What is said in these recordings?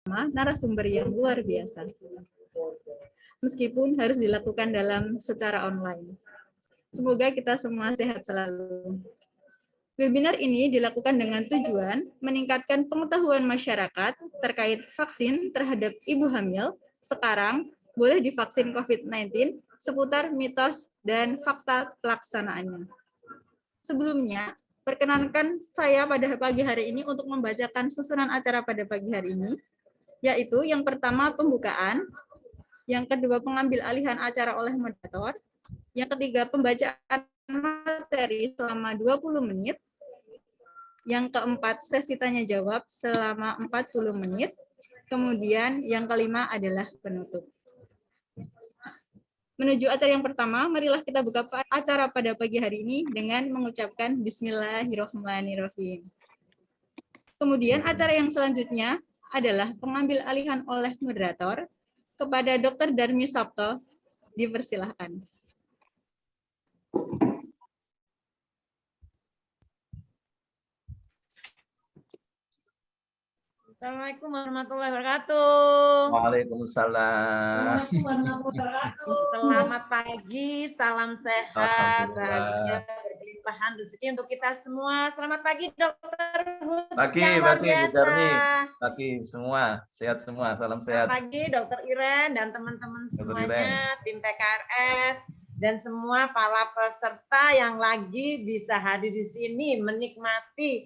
narasumber yang luar biasa. Meskipun harus dilakukan secara online. Semoga kita semua sehat selalu. Webinar ini dilakukan dengan tujuan meningkatkan pengetahuan masyarakat terkait vaksin terhadap ibu hamil sekarang boleh divaksin COVID-19 seputar mitos dan fakta pelaksanaannya. Sebelumnya, perkenankan saya pada pagi hari ini untuk membacakan susunan acara pada pagi hari ini, yaitu yang pertama pembukaan, yang kedua pengambil alihan acara oleh moderator, yang ketiga pembacaan materi selama 20 menit, yang keempat sesi tanya jawab selama 40 menit, kemudian yang kelima adalah penutup. Menuju acara yang pertama, marilah kita buka acara pada pagi hari ini dengan mengucapkan Bismillahirrahmanirrahim. Kemudian acara yang selanjutnya adalah pengambil alihan oleh moderator kepada Dr. Darmi Sabto. Dipersilahkan. Assalamualaikum warahmatullahi wabarakatuh. Waalaikumsalam. Selamat pagi, salam sehat, bahagia, berlimpahan rezeki untuk kita semua. Selamat pagi, Dokter Hud. Pagi, Bu Darmi. Pagi semua, sehat semua, salam sehat. Selamat pagi, Dokter Iren dan teman-teman semuanya, tim PKRS dan semua para peserta yang lagi bisa hadir di sini menikmati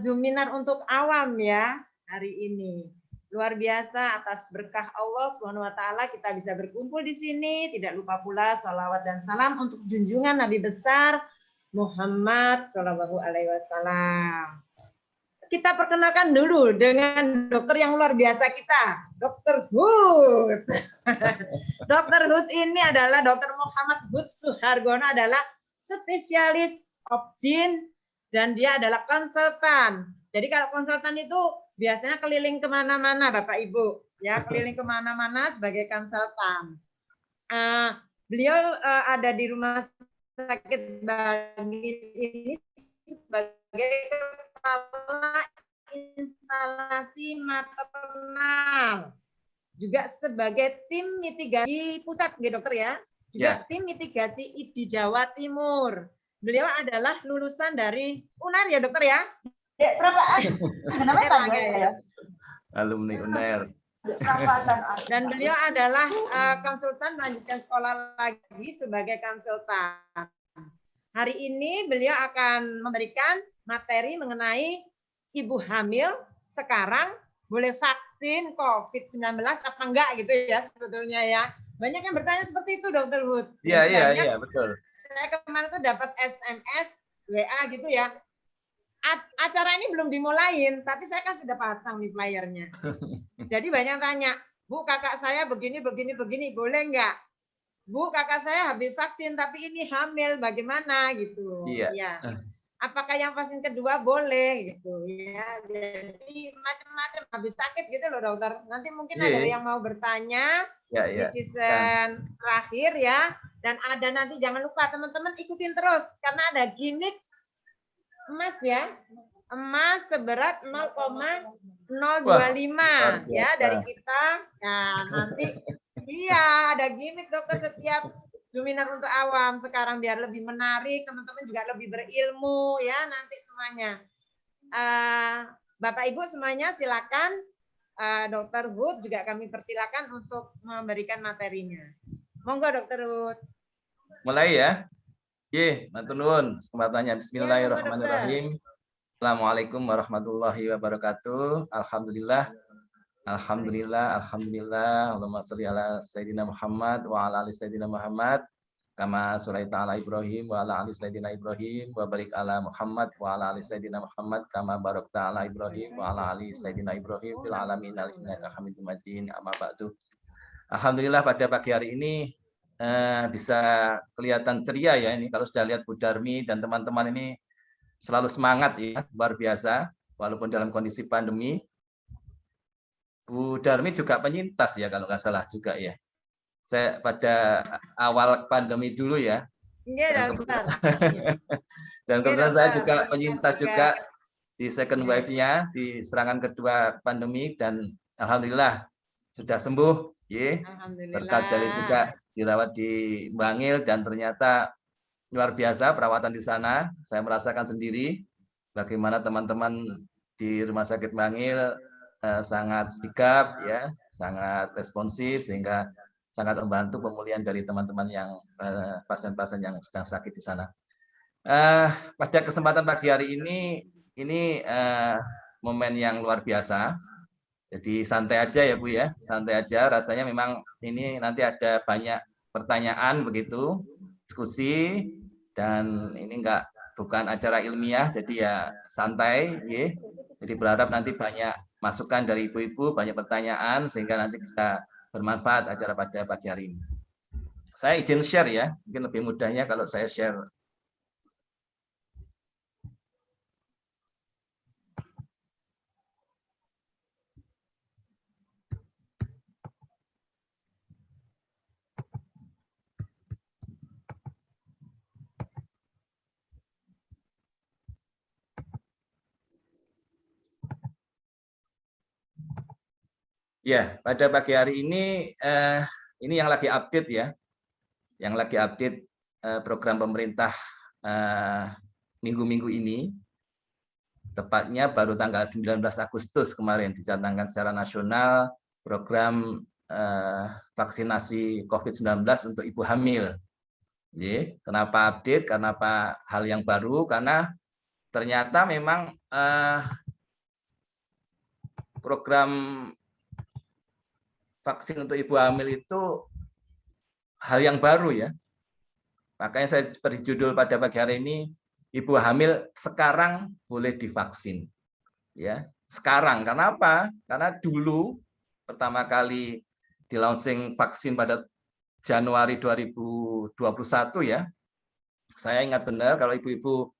Zoominar untuk awam ya. Hari ini luar biasa atas berkah Allah Subhanahu wa taala kita bisa berkumpul di sini. Tidak lupa pula sholawat dan salam untuk junjungan Nabi besar Muhammad Shallallahu Alaihi Wasallam. Kita perkenalkan dulu dengan dokter yang luar biasa kita, Dokter Hud. Dokter Hud ini adalah Dokter Muhammad Hud Suhargono, adalah spesialis obgyn dan dia adalah konsultan. Jadi kalau konsultan itu biasanya keliling kemana-mana, Bapak Ibu, ya keliling kemana-mana sebagai konsultan. Beliau ada di rumah sakit Bangil ini sebagai kepala instalasi maternal, juga sebagai tim mitigasi pusat, gitu dokter ya, juga tim mitigasi di Jawa Timur. Beliau adalah lulusan dari UNER ya dokter ya. Berapa? Ya. Alumni UNER. Dan beliau adalah konsultan melanjutkan sekolah lagi sebagai konsultan. Hari ini beliau akan memberikan materi mengenai ibu hamil sekarang boleh vaksin COVID-19 apa enggak gitu ya sebetulnya ya. Banyak yang bertanya seperti itu Dokter Hud. Iya, betul. Saya kemarin tuh dapat SMS, WA gitu ya. Acara ini belum dimulain, tapi saya kan sudah pasang nih flyernya. Jadi banyak tanya, Bu kakak saya begini, boleh nggak? Bu kakak saya habis vaksin, tapi ini hamil, bagaimana gitu? Iya. Ya. Apakah yang vaksin kedua boleh gitu? Ya. Jadi macam-macam habis sakit gitu loh dokter. Nanti mungkin ada yang mau bertanya di season terakhir ya. Dan ada nanti jangan lupa teman-teman ikutin terus karena ada gimmick emas ya, emas seberat 0,025 ya dari kita. Nah nanti ada gimmick dokter setiap Zoominar untuk awam sekarang biar lebih menarik, teman-teman juga lebih berilmu ya nanti semuanya. Bapak Ibu semuanya silakan, Dokter Hud juga kami persilakan untuk memberikan materinya. Monggo Dokter Hud. Mulai ya. Matur nuwun. Kesempatannya Bismillahirrahmanirrahim. Assalamualaikum warahmatullahi wabarakatuh. Alhamdulillah. Allahumma sholli ala Sayyidina Muhammad wa ala ali Sayyidina Muhammad. Kama sholaita ala Ibrahim wa ala ali Sayyidina Ibrahim wa barik ala Muhammad wa ala ali Sayyidina Muhammad kama barakta ala Ibrahim wa ala ali Sayyidina Ibrahim fil alamin innaka Hamidum Majid. Amma ba'du. Alhamdulillah pada pagi hari ini bisa kelihatan ceria ya ini kalau sudah lihat Bu Darmi dan teman-teman ini selalu semangat ya, luar biasa walaupun dalam kondisi pandemi. Bu Darmi juga penyintas ya kalau nggak salah juga ya. Saya pada awal pandemi dulu ya. Iya, dan kebetulan saya juga penyintas juga di second wave-nya di serangan kedua pandemi dan Alhamdulillah sudah sembuh, ya. Berkat dari juga Alhamdulillah. dirawat di Bangil dan ternyata luar biasa perawatan di sana. Saya merasakan sendiri bagaimana teman-teman di Rumah Sakit Bangil sangat sigap, ya, sangat responsif sehingga sangat membantu pemulihan dari teman-teman yang pasien-pasien yang sedang sakit di sana. Pada kesempatan pagi hari ini momen yang luar biasa. Jadi santai aja ya Bu ya, santai aja. Rasanya memang ini nanti ada banyak pertanyaan begitu, diskusi, dan ini bukan acara ilmiah, jadi ya santai, ya. Jadi berharap nanti banyak masukan dari ibu-ibu, banyak pertanyaan sehingga nanti bisa bermanfaat acara pada pagi hari ini. Saya izin share ya, mungkin lebih mudahnya kalau saya share. Ya, pada pagi hari ini yang lagi update ya, yang lagi update program pemerintah minggu-minggu ini, tepatnya baru tanggal 19 Agustus kemarin dicanangkan secara nasional program vaksinasi COVID-19 untuk ibu hamil. Kenapa update? Kenapa hal yang baru? Karena ternyata memang program vaksin untuk ibu hamil itu hal yang baru ya. Makanya saya beri judul pada pagi hari ini, ibu hamil sekarang boleh divaksin. Ya, sekarang. Kenapa? Karena dulu pertama kali di launching vaksin pada Januari 2021 ya. Saya ingat benar kalau ibu-ibu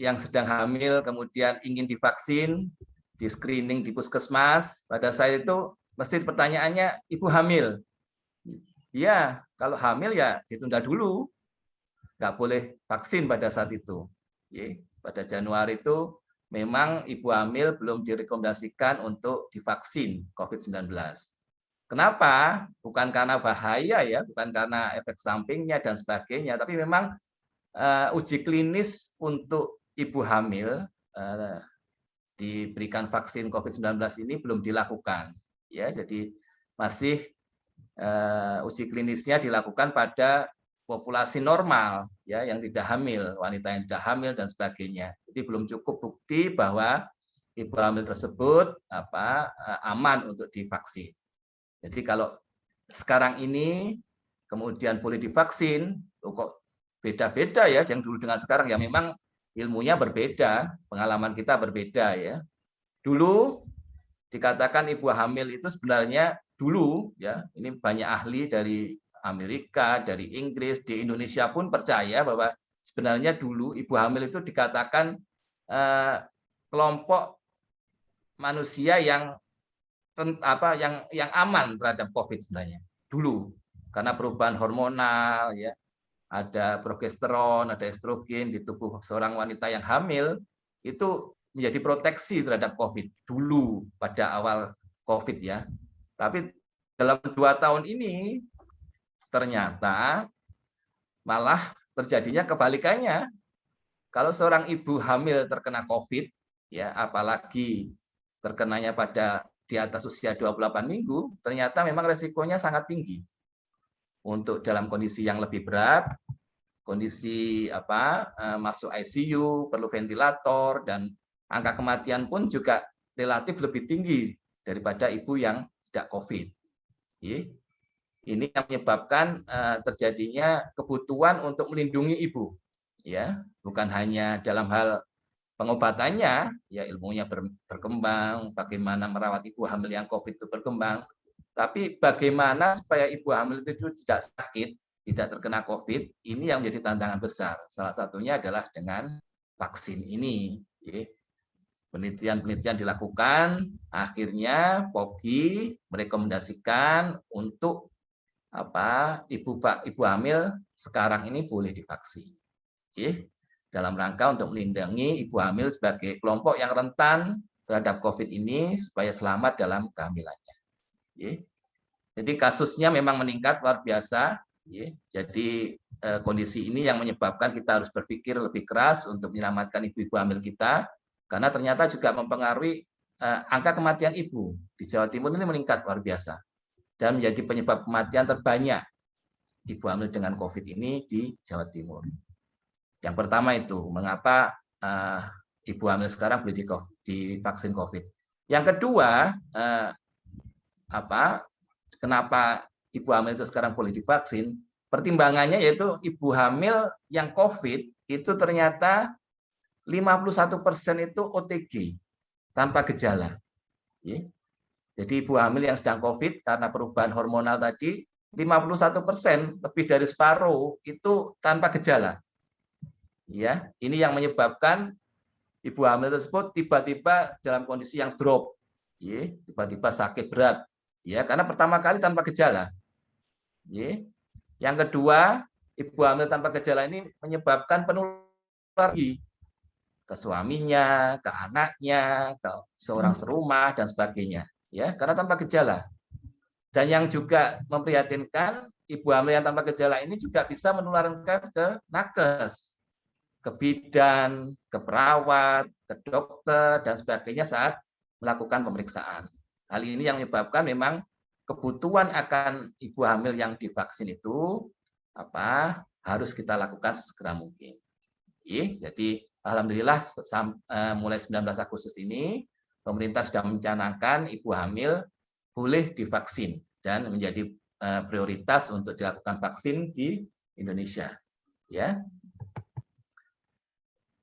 yang sedang hamil kemudian ingin divaksin, di screening di puskesmas, pada saya itu mesti pertanyaannya, ibu hamil? Ya, kalau hamil ya ditunda dulu. Nggak boleh vaksin pada saat itu. Pada Januari itu memang ibu hamil belum direkomendasikan untuk divaksin COVID-19. Kenapa? Bukan karena bahaya ya, bukan karena efek sampingnya dan sebagainya, tapi memang uji klinis untuk ibu hamil diberikan vaksin COVID-19 ini belum dilakukan. Ya, jadi masih uji klinisnya dilakukan pada populasi normal, ya, yang tidak hamil, wanita yang tidak hamil dan sebagainya. Jadi belum cukup bukti bahwa ibu hamil tersebut aman untuk divaksin. Jadi kalau sekarang ini kemudian boleh divaksin, kok beda-beda ya, yang dulu dengan sekarang ya, memang ilmunya berbeda, pengalaman kita berbeda ya. Dulu dikatakan ibu hamil itu sebenarnya dulu ya, ini banyak ahli dari Amerika, dari Inggris, di Indonesia pun percaya bahwa sebenarnya dulu ibu hamil itu dikatakan kelompok manusia yang aman terhadap COVID sebenarnya dulu, karena perubahan hormonal ya, ada progesteron, ada estrogen di tubuh seorang wanita yang hamil, itu menjadi proteksi terhadap COVID dulu pada awal COVID ya. Tapi dalam 2 tahun ini ternyata malah terjadinya kebalikannya. Kalau seorang ibu hamil terkena COVID ya, apalagi terkenanya pada di atas usia 28 minggu, ternyata memang resikonya sangat tinggi. Untuk dalam kondisi yang lebih berat, kondisi masuk ICU, perlu ventilator, dan angka kematian pun juga relatif lebih tinggi daripada ibu yang tidak COVID. Ini yang menyebabkan terjadinya kebutuhan untuk melindungi ibu, ya, bukan hanya dalam hal pengobatannya, ya, ilmunya berkembang, bagaimana merawat ibu hamil yang COVID itu berkembang, tapi bagaimana supaya ibu hamil itu tidak sakit, tidak terkena COVID, ini yang menjadi tantangan besar. Salah satunya adalah dengan vaksin ini. Penelitian-penelitian dilakukan, akhirnya POGI merekomendasikan untuk ibu hamil sekarang ini boleh divaksin. Dalam rangka untuk melindungi ibu hamil sebagai kelompok yang rentan terhadap COVID ini supaya selamat dalam kehamilannya. Jadi kasusnya memang meningkat luar biasa. Jadi kondisi ini yang menyebabkan kita harus berpikir lebih keras untuk menyelamatkan ibu-ibu hamil kita, karena ternyata juga mempengaruhi angka kematian ibu di Jawa Timur ini meningkat luar biasa dan menjadi penyebab kematian terbanyak ibu hamil dengan COVID ini di Jawa Timur. Yang pertama itu mengapa ibu hamil sekarang boleh divaksin COVID. Yang kedua, kenapa ibu hamil itu sekarang boleh divaksin? Pertimbangannya yaitu ibu hamil yang COVID itu ternyata 51% itu OTG tanpa gejala. Jadi ibu hamil yang sedang COVID karena perubahan hormonal tadi 51%, lebih dari separuh itu tanpa gejala. Ini yang menyebabkan ibu hamil tersebut tiba-tiba dalam kondisi yang drop, tiba-tiba sakit berat. Karena pertama kali tanpa gejala. Yang kedua, ibu hamil tanpa gejala ini menyebabkan penularan lagi ke suaminya, ke anaknya, ke seorang serumah dan sebagainya. Karena tanpa gejala. Dan yang juga memprihatinkan, ibu hamil yang tanpa gejala ini juga bisa menularkan ke nakes, ke bidan, ke perawat, ke dokter dan sebagainya saat melakukan pemeriksaan. Hal ini yang menyebabkan memang kebutuhan akan ibu hamil yang divaksin itu harus kita lakukan segera mungkin. Jadi alhamdulillah mulai 19 Agustus ini pemerintah sudah mencanangkan ibu hamil boleh divaksin dan menjadi prioritas untuk dilakukan vaksin di Indonesia.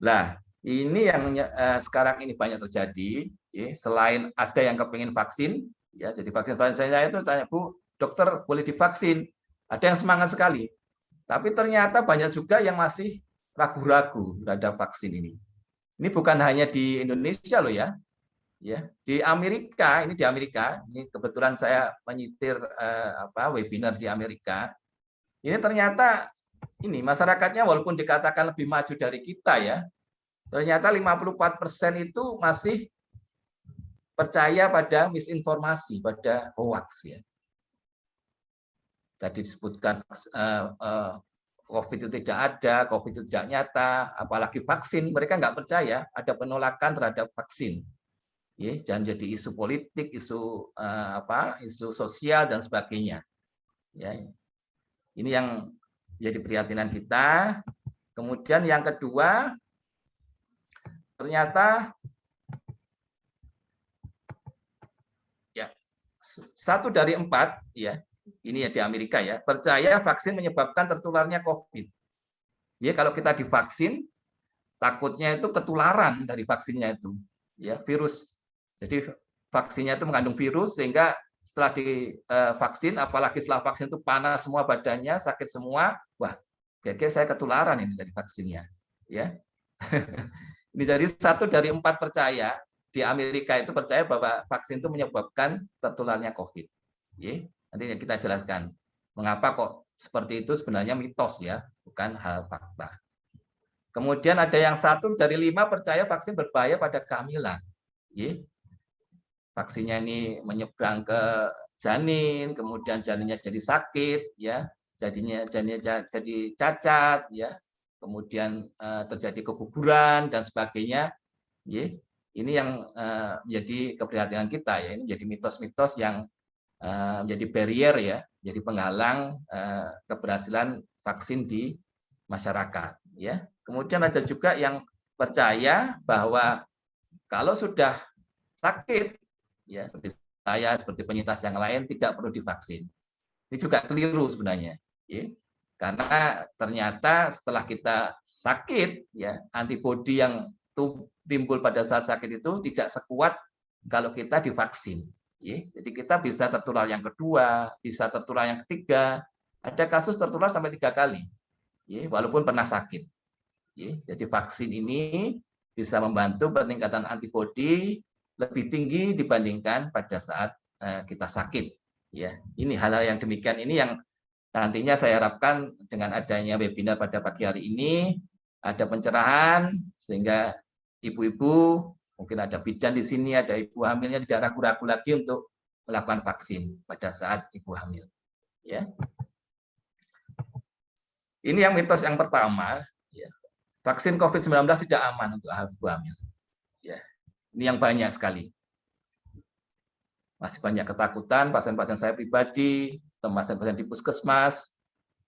Nah, ini yang sekarang ini banyak terjadi. Selain ada yang kepingin vaksin, jadi vaksin saya itu tanya, Bu, dokter boleh divaksin. Ada yang semangat sekali. Tapi ternyata banyak juga yang masih ragu-ragu terhadap vaksin ini. Ini bukan hanya di Indonesia loh ya. Di Amerika, ini kebetulan saya menyitir webinar di Amerika. Ini ternyata ini masyarakatnya walaupun dikatakan lebih maju dari kita ya, ternyata 54% itu masih percaya pada misinformasi, pada hoax ya. Tadi disebutkan COVID itu tidak ada, COVID itu tidak nyata, apalagi vaksin, mereka nggak percaya, ada penolakan terhadap vaksin. Dan jadi isu politik, isu isu sosial dan sebagainya. Ini yang jadi prihatinan kita. Kemudian yang kedua, ternyata 1 dari 4 ini di Amerika percaya vaksin menyebabkan tertularnya COVID. Kalau kita divaksin, takutnya itu ketularan dari vaksinnya itu, virus. Jadi vaksinnya itu mengandung virus sehingga setelah divaksin, apalagi setelah vaksin itu panas semua badannya, sakit semua, wah, kayaknya saya ketularan ini dari vaksinnya. Ini jadi 1 dari 4 percaya di Amerika itu percaya bahwa vaksin itu menyebabkan tertularnya COVID. Nanti kita jelaskan mengapa kok seperti itu, sebenarnya mitos bukan hal fakta. Kemudian ada yang 1 dari 5 percaya vaksin berbahaya pada kehamilan. Vaksinnya ini menyeberang ke janin, kemudian janinnya jadi sakit, jadinya janinnya jadi cacat, kemudian terjadi keguguran dan sebagainya. Ini yang menjadi keprihatinan kita ini jadi mitos-mitos yang menjadi barrier jadi penghalang keberhasilan vaksin di masyarakat. Kemudian ada juga yang percaya bahwa kalau sudah sakit, seperti saya, seperti penyintas yang lain tidak perlu divaksin. Ini juga keliru sebenarnya, karena ternyata setelah kita sakit, antibodi yang timbul pada saat sakit itu tidak sekuat kalau kita divaksin. Jadi kita bisa tertular yang kedua, bisa tertular yang ketiga. Ada kasus tertular sampai 3 kali, walaupun pernah sakit. Jadi vaksin ini bisa membantu peningkatan antibodi lebih tinggi dibandingkan pada saat kita sakit. Ini hal-hal yang demikian ini yang nantinya saya harapkan dengan adanya webinar pada pagi hari ini ada pencerahan sehingga ibu-ibu Mungkin ada bidan di sini, ada ibu hamilnya tidak ragu-ragu lagi untuk melakukan vaksin pada saat ibu hamil. Ya. Ini yang mitos yang pertama. Ya. Vaksin COVID-19 tidak aman untuk ibu hamil. Ya. Ini yang banyak sekali. Masih banyak ketakutan, pasien-pasien saya pribadi, pasien-pasien di puskesmas,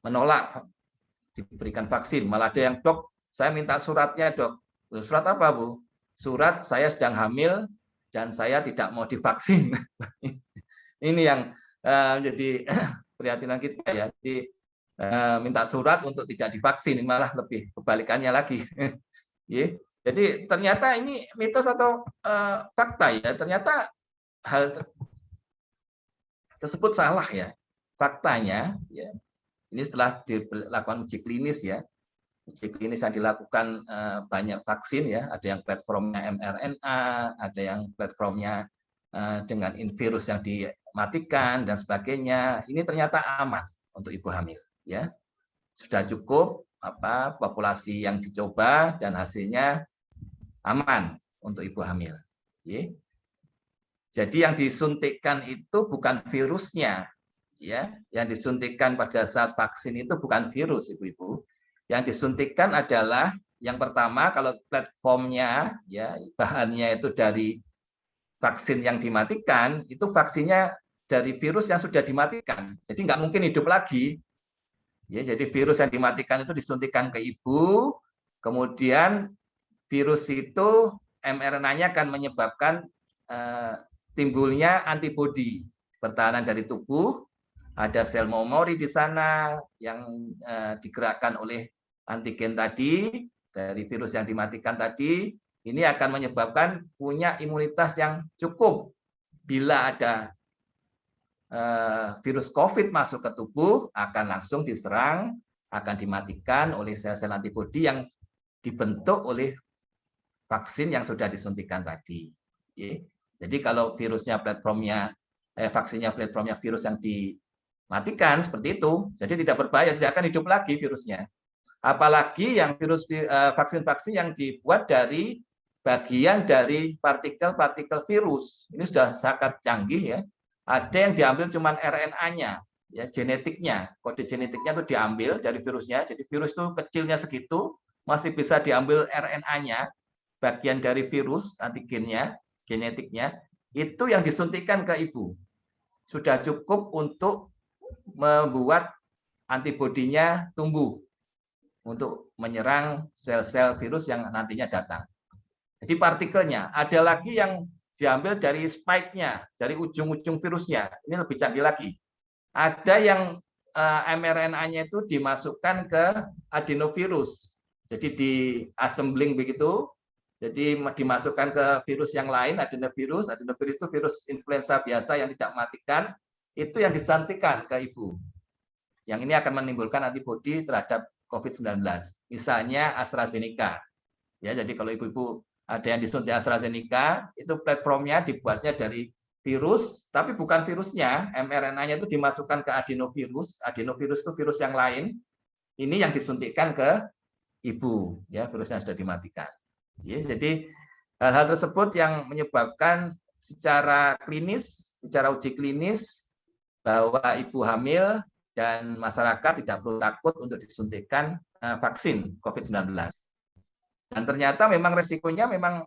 menolak diberikan vaksin. Malah ada yang, dok, saya minta suratnya, dok. Surat apa, Bu? Surat saya sedang hamil dan saya tidak mau divaksin. Ini yang jadi perhatian kita ya. Jadi, minta surat untuk tidak divaksin, malah lebih kebalikannya lagi. Jadi ternyata ini mitos atau fakta ya. Ternyata hal tersebut salah ya. Faktanya ya. Ini setelah dilakukan uji klinis ya. Uji klinis yang dilakukan banyak vaksin ya, ada yang platformnya mRNA, ada yang platformnya dengan virus yang dimatikan dan sebagainya. Ini ternyata aman untuk ibu hamil ya. Sudah cukup populasi yang dicoba dan hasilnya aman untuk ibu hamil. Ya. Jadi yang disuntikkan itu bukan virusnya, ya. Yang disuntikkan pada saat vaksin itu bukan virus, ibu-ibu. Yang disuntikkan adalah yang pertama kalau platformnya, ya bahannya itu dari vaksin yang dimatikan, itu vaksinnya dari virus yang sudah dimatikan. Jadi nggak mungkin hidup lagi. Ya, jadi virus yang dimatikan itu disuntikkan ke ibu, kemudian virus itu mRNA-nya akan menyebabkan timbulnya antibodi pertahanan dari tubuh, ada sel memori di sana yang digerakkan oleh antigen tadi dari virus yang dimatikan tadi, ini akan menyebabkan punya imunitas yang cukup. Bila ada virus COVID masuk ke tubuh, akan langsung diserang, akan dimatikan oleh sel-sel antibodi yang dibentuk oleh vaksin yang sudah disuntikan tadi. Jadi kalau virusnya vaksinnya platformnya virus yang dimatikan seperti itu, jadi tidak berbahaya, tidak akan hidup lagi virusnya. Apalagi yang vaksin-vaksin yang dibuat dari bagian dari partikel-partikel virus. Ini sudah sangat canggih ya. Ada yang diambil cuma RNA-nya, ya genetiknya, kode genetiknya itu diambil dari virusnya. Jadi virus itu kecilnya segitu, masih bisa diambil RNA-nya, bagian dari virus antigennya, genetiknya, itu yang disuntikkan ke ibu. Sudah cukup untuk membuat antibodinya tumbuh untuk menyerang sel-sel virus yang nantinya datang. Jadi partikelnya, ada lagi yang diambil dari spike-nya, dari ujung-ujung virusnya. Ini lebih canggih lagi. Ada yang mRNA-nya itu dimasukkan ke adenovirus. Jadi di assembling begitu, jadi dimasukkan ke virus yang lain, adenovirus itu virus influenza biasa yang tidak mematikan, itu yang disuntikkan ke ibu. Yang ini akan menimbulkan antibodi terhadap COVID-19. Misalnya AstraZeneca. Ya, jadi kalau ibu-ibu ada yang disuntik AstraZeneca, itu platformnya dibuatnya dari virus, tapi bukan virusnya, mRNA-nya itu dimasukkan ke adenovirus. Adenovirus itu virus yang lain. Ini yang disuntikkan ke ibu, ya, virus yang sudah dimatikan. Ya, jadi hal-hal tersebut yang menyebabkan secara klinis, secara uji klinis bahwa ibu hamil dan masyarakat tidak perlu takut untuk disuntikkan vaksin COVID-19. Dan ternyata memang resikonya memang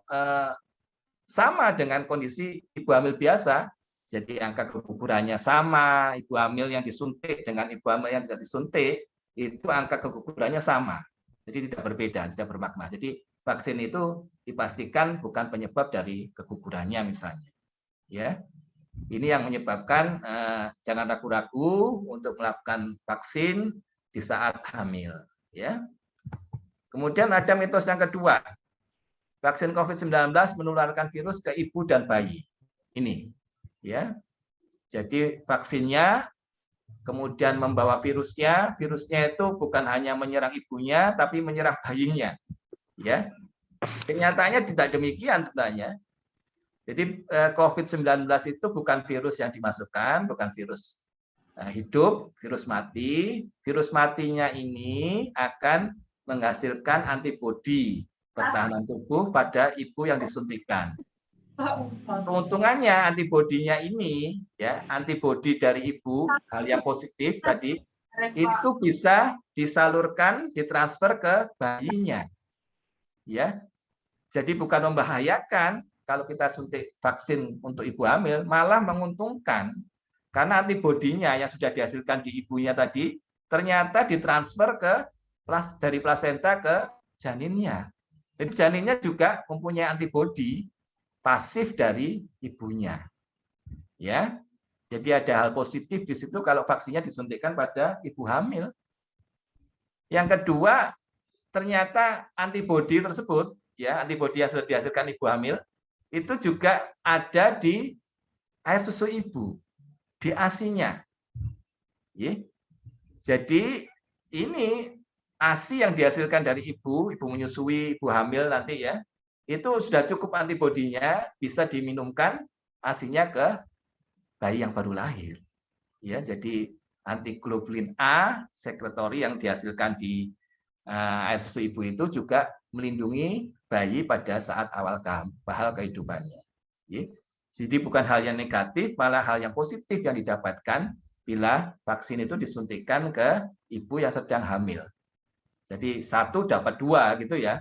sama dengan kondisi ibu hamil biasa. Jadi angka kegugurannya sama, ibu hamil yang disuntik dengan ibu hamil yang tidak disuntik, itu angka kegugurannya sama. Jadi tidak berbeda, tidak bermakna. Jadi vaksin itu dipastikan bukan penyebab dari kegugurannya misalnya. Ya, ini yang menyebabkan jangan ragu-ragu untuk melakukan vaksin di saat hamil. Ya. Kemudian ada mitos yang kedua, vaksin COVID-19 menularkan virus ke ibu dan bayi. Ini, ya. Jadi vaksinnya kemudian membawa virusnya. Virusnya itu bukan hanya menyerang ibunya, tapi menyerang bayinya. Ya, kenyataannya tidak demikian sebenarnya. Jadi COVID-19 itu bukan virus yang dimasukkan, bukan virus hidup, virus mati. Virus matinya ini akan menghasilkan antibodi pertahanan tubuh pada ibu yang disuntikan. Keuntungannya antibodinya ini, ya, antibodi dari ibu, hal yang positif tadi, itu bisa disalurkan, ditransfer ke bayinya. Ya. Jadi bukan membahayakan kalau kita suntik vaksin untuk ibu hamil, malah menguntungkan. Karena antibodinya yang sudah dihasilkan di ibunya tadi, ternyata ditransfer dari plasenta ke janinnya. Jadi janinnya juga mempunyai antibodi pasif dari ibunya. Ya. Jadi ada hal positif di situ kalau vaksinnya disuntikkan pada ibu hamil. Yang kedua, ternyata antibodi tersebut, ya, antibodi yang sudah dihasilkan ibu hamil, itu juga ada di air susu ibu, di ASI-nya. Ya. Jadi ini ASI yang dihasilkan dari ibu menyusui, ibu hamil nanti ya, itu sudah cukup antibodinya, bisa diminumkan ASI-nya ke bayi yang baru lahir. Ya, jadi antiglobulin A sekretori yang dihasilkan di air susu ibu itu juga melindungi bayi pada saat awal kehidupannya. Ya. Jadi bukan hal yang negatif, malah hal yang positif yang didapatkan bila vaksin itu disuntikan ke ibu yang sedang hamil. Jadi satu dapat dua gitu ya.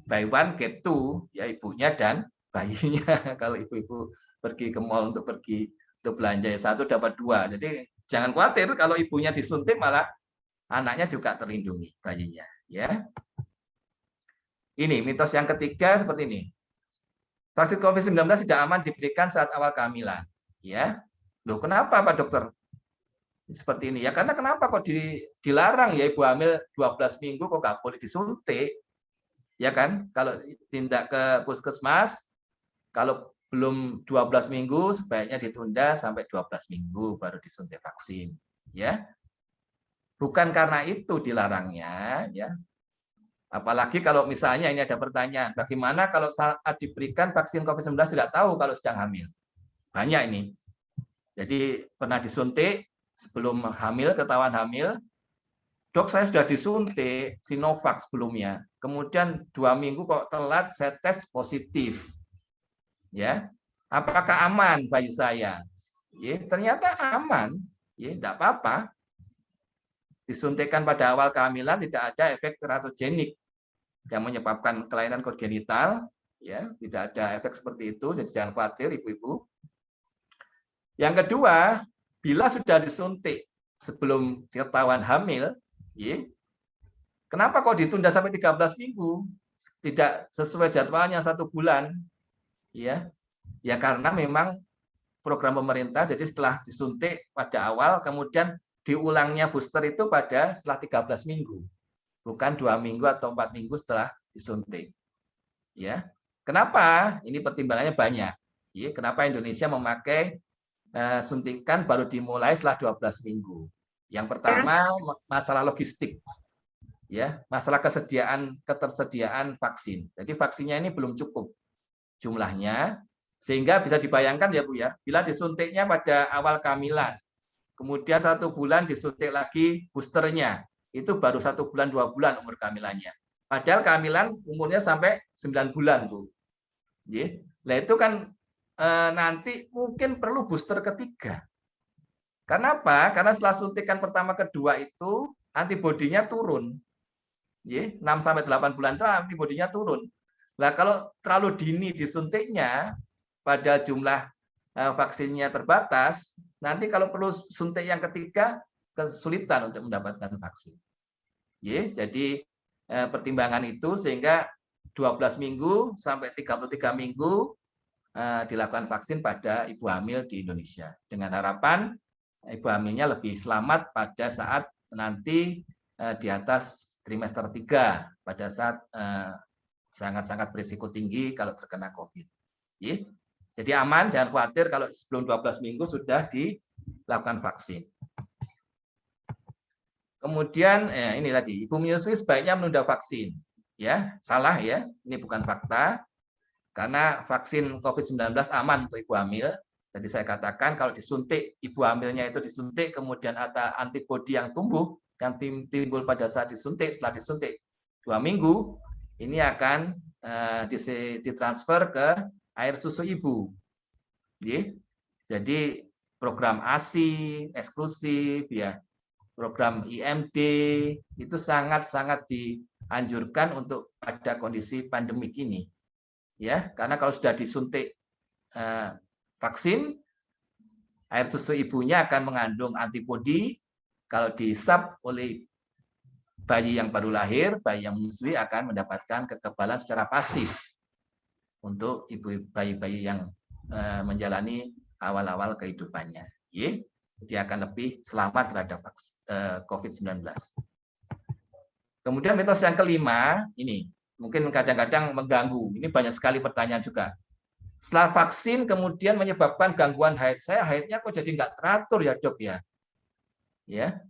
Buy one get two, ya ibunya dan bayinya. Kalau ibu-ibu pergi ke mall untuk belanja, ya satu dapat dua. Jadi jangan khawatir kalau ibunya disuntik malah anaknya juga terlindungi, bayinya. Ya. Ini mitos yang ketiga seperti ini. Vaksin COVID-19 tidak aman diberikan saat awal kehamilan. Ya. Loh, kenapa Pak Dokter? Seperti ini. Ya karena kenapa kok dilarang ya ibu hamil 12 minggu kok nggak boleh disuntik? Ya kan? Kalau tindak ke puskesmas, kalau belum 12 minggu sebaiknya ditunda sampai 12 minggu baru disuntik vaksin. Ya. Bukan karena itu dilarangnya, ya. Apalagi kalau misalnya ini ada pertanyaan, bagaimana kalau saat diberikan vaksin COVID-19 tidak tahu kalau sedang hamil? Banyak ini. Jadi pernah disuntik sebelum hamil, ketahuan hamil, dok saya sudah disuntik Sinovac sebelumnya, kemudian 2 minggu kok telat saya tes positif. Ya, apakah aman bayi saya? Ya, ternyata aman, ya, tidak apa-apa. Disuntikkan pada awal kehamilan tidak ada efek teratogenik yang menyebabkan kelainan kongenital, ya, tidak ada efek seperti itu, jadi jangan khawatir ibu-ibu. Yang kedua, bila sudah disuntik sebelum ketahuan hamil, ya, kenapa kok ditunda sampai 13 minggu? Tidak sesuai jadwalnya 1 bulan. Ya, ya karena memang program pemerintah, jadi setelah disuntik pada awal, kemudian diulangnya booster itu pada setelah 13 minggu. Bukan 2 minggu atau 4 minggu setelah disuntik. Ya, kenapa? Ini pertimbangannya banyak. Ya, kenapa Indonesia memakai suntikan baru dimulai setelah 12 minggu. Yang pertama masalah logistik. Ya, masalah ketersediaan vaksin. Jadi vaksinnya ini belum cukup jumlahnya sehingga bisa dibayangkan ya Bu ya, bila disuntiknya pada awal kehamilan, kemudian 1 bulan disuntik lagi boosternya, itu baru 1 bulan 2 bulan umur kehamilannya. Padahal kehamilan umurnya sampai 9 bulan Bu. Ya. Nah itu kan nanti mungkin perlu booster ketiga. Kenapa? Karena setelah suntikan pertama kedua itu antibodinya turun. 6-8 bulan itu antibodinya turun. Nah, kalau terlalu dini disuntiknya pada jumlah vaksinnya terbatas, nanti kalau perlu suntik yang ketiga kesulitan untuk mendapatkan vaksin. Jadi pertimbangan itu sehingga 12 minggu sampai 33 minggu dilakukan vaksin pada ibu hamil di Indonesia dengan harapan ibu hamilnya lebih selamat pada saat nanti di atas trimester 3 pada saat sangat-sangat berisiko tinggi kalau terkena COVID. Jadi aman, jangan khawatir kalau sebelum 12 minggu sudah dilakukan vaksin. Kemudian ini tadi ibu menyusui sebaiknya menunda vaksin. Ya, salah ya, ini bukan fakta. Karena vaksin COVID-19 aman untuk ibu hamil. Jadi saya katakan kalau disuntik, ibu hamilnya itu disuntik, kemudian ada antibodi yang tumbuh, yang timbul pada saat disuntik, setelah disuntik 2 minggu, ini akan ditransfer ke air susu ibu. Jadi program ASI eksklusif, ya, program IMD itu sangat-sangat dianjurkan untuk pada kondisi pandemik ini, ya, karena kalau sudah disuntik vaksin, air susu ibunya akan mengandung antibodi. Kalau dihisap oleh bayi yang baru lahir, bayi yang menyusui akan mendapatkan kekebalan secara pasif untuk bayi-bayi yang menjalani awal-awal kehidupannya. Dia akan lebih selamat terhadap COVID-19. Kemudian mitos yang kelima, ini mungkin kadang-kadang mengganggu. Ini banyak sekali pertanyaan juga. Setelah vaksin kemudian menyebabkan gangguan haid. Saya haidnya kok jadi nggak teratur ya dok ya? Ya,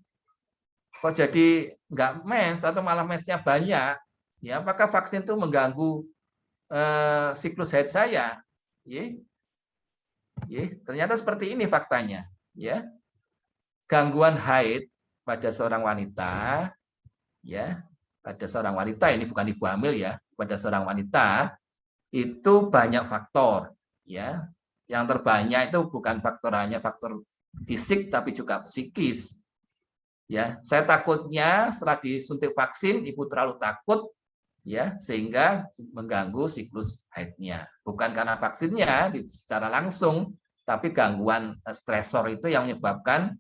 kok jadi nggak mens atau malah mensnya banyak? Ya, apakah vaksin itu mengganggu siklus haid saya? Ternyata seperti ini faktanya. Ya, gangguan haid pada seorang wanita, ya, pada seorang wanita ini bukan ibu hamil ya, pada seorang wanita itu banyak faktor, ya. Yang terbanyak itu bukan hanya faktor fisik tapi juga psikis. Ya, saya takutnya setelah disuntik vaksin ibu terlalu takut, ya, sehingga mengganggu siklus haidnya. Bukan karena vaksinnya secara langsung, tapi gangguan stresor itu yang menyebabkan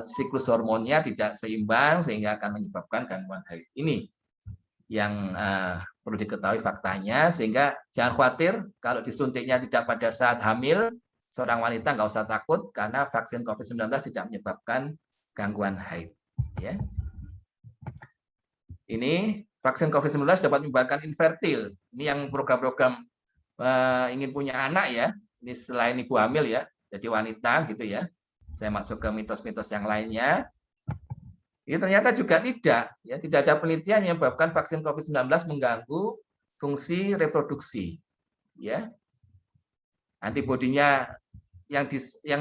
siklus hormonnya tidak seimbang sehingga akan menyebabkan gangguan haid. Ini yang perlu diketahui faktanya, sehingga jangan khawatir kalau disuntiknya tidak pada saat hamil, seorang wanita nggak usah takut karena vaksin COVID-19 tidak menyebabkan gangguan haid. Ya. Ini vaksin COVID-19 dapat menyebabkan infertil. Ini yang program-program ingin punya anak ya. Ini selain ibu hamil ya, jadi wanita gitu ya. Saya masuk ke mitos-mitos yang lainnya. Ini ternyata juga tidak, ya, tidak ada penelitian yang menyebabkan vaksin COVID-19 mengganggu fungsi reproduksi. Ya. Antibodinya yang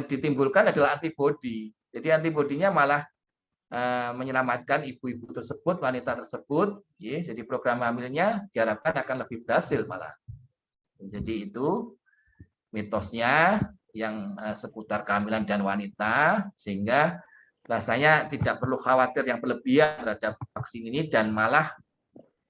ditimbulkan adalah antibodi. Jadi antibodinya malah menyelamatkan ibu-ibu tersebut, wanita tersebut. Ya. Jadi program hamilnya diharapkan akan lebih berhasil malah. Jadi itu mitosnya yang seputar kehamilan dan wanita, sehingga rasanya tidak perlu khawatir yang berlebihan terhadap vaksin ini dan malah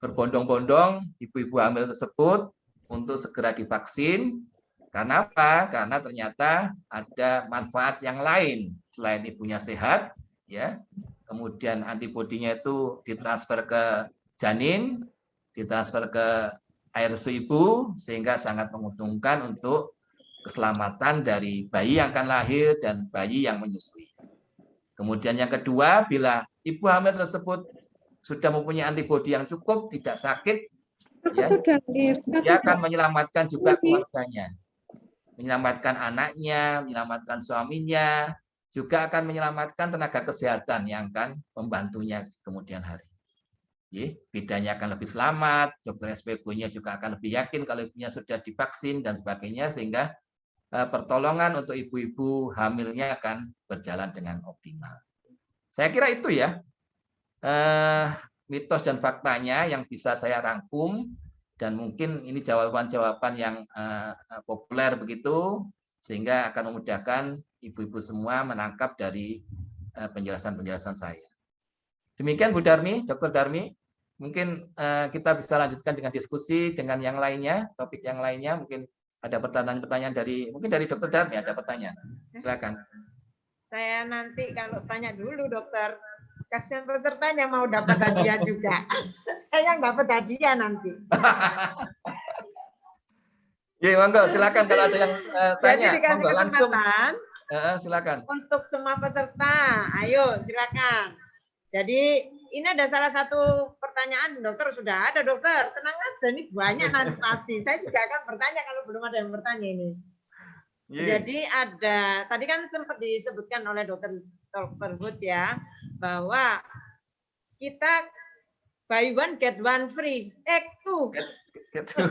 berbondong-bondong ibu-ibu hamil tersebut untuk segera divaksin. Karena apa? Karena ternyata ada manfaat yang lain selain ibunya sehat, ya. Kemudian antibodinya itu ditransfer ke janin, ditransfer ke air susu ibu, sehingga sangat menguntungkan untuk keselamatan dari bayi yang akan lahir dan bayi yang menyusui. Kemudian yang kedua, bila ibu hamil tersebut sudah mempunyai antibodi yang cukup, tidak sakit, ya, dia akan menyelamatkan juga keluarganya, menyelamatkan anaknya, menyelamatkan suaminya, juga akan menyelamatkan tenaga kesehatan yang akan membantunya di kemudian hari. Bidannya akan lebih selamat, dokter SPG-nya juga akan lebih yakin kalau ibunya sudah divaksin dan sebagainya, sehingga pertolongan untuk ibu-ibu hamilnya akan berjalan dengan optimal. Saya kira itu ya mitos dan faktanya yang bisa saya rangkum, dan mungkin ini jawaban-jawaban yang populer begitu, sehingga akan memudahkan ibu-ibu semua menangkap dari penjelasan-penjelasan saya. Demikian Bu Darmi, Dr. Darmi. Mungkin kita bisa lanjutkan dengan diskusi dengan yang lainnya, topik yang lainnya. Mungkin ada pertanyaan-pertanyaan mungkin dari Dr. Darmi ada pertanyaan. Silakan. Saya nanti kalau tanya dulu dokter, kasihan pesertanya mau dapat hadiah juga. Saya yang dapat hadiah nanti. Ya, monggo, silakan kalau ada yang tanya. Jadi dikasih monggo, kesempatan. Silakan. Untuk semua peserta, ayo silakan. Jadi ini ada salah satu pertanyaan, dokter sudah ada dokter, tenang aja, ini banyak nanti pasti. Saya juga akan bertanya kalau belum ada yang bertanya ini. Yeah. Jadi ada, tadi kan sempat disebutkan oleh dokter Hud ya, bahwa kita buy one get one free,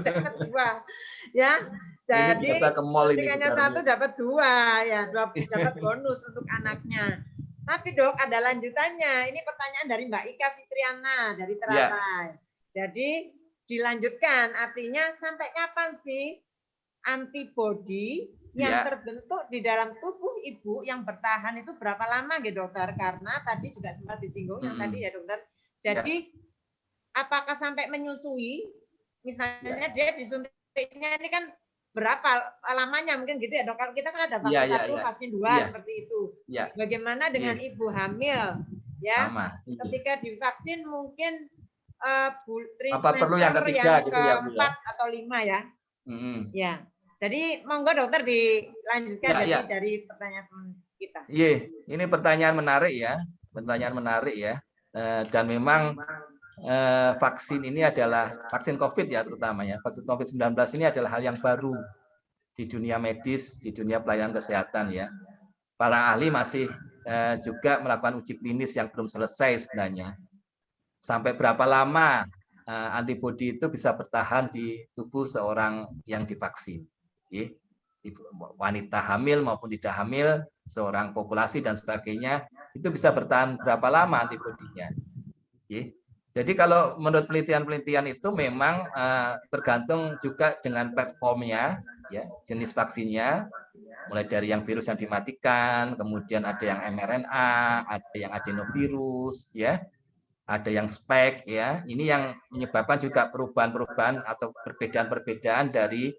dapat dua, ya. Jadi ketika satu dapat dua, ya, dapat bonus untuk anaknya. Tapi dok, ada lanjutannya. Ini pertanyaan dari Mbak Ika Fitriana dari Teratai. Yeah. Jadi dilanjutkan. Artinya sampai kapan sih antibodi yang terbentuk di dalam tubuh ibu yang bertahan itu berapa lama gitu dokter? Karena tadi juga sempat disinggung yang tadi ya dokter. Jadi apakah sampai menyusui? Misalnya dia disuntiknya ini kan berapa lamanya mungkin gitu ya dok? Kalau kita kan ada vaksin 1, vaksin 2 seperti itu. Bagaimana dengan ibu hamil? Ya, ketika divaksin mungkin trimester perlu yang ketiga gitu ya, Bu, keempat atau 5 ya. Ya, jadi monggo dokter dilanjutkan dari pertanyaan kita. Iya, ini pertanyaan menarik ya, dan memang vaksin ini adalah vaksin COVID ya terutama ya, vaksin COVID-19 ini adalah hal yang baru di dunia medis, di dunia pelayanan kesehatan ya. Para ahli masih juga melakukan uji klinis yang belum selesai sebenarnya. Sampai berapa lama antibodi itu bisa bertahan di tubuh seorang yang divaksin. Wanita hamil maupun tidak hamil, seorang populasi dan sebagainya, itu bisa bertahan berapa lama antibodinya. Jadi kalau menurut penelitian-penelitian itu memang tergantung juga dengan platformnya, ya, jenis vaksinnya, mulai dari yang virus yang dimatikan, kemudian ada yang mRNA, ada yang adenovirus, ya, ada yang spike, ya. Ini yang menyebabkan juga perubahan-perubahan atau perbedaan-perbedaan dari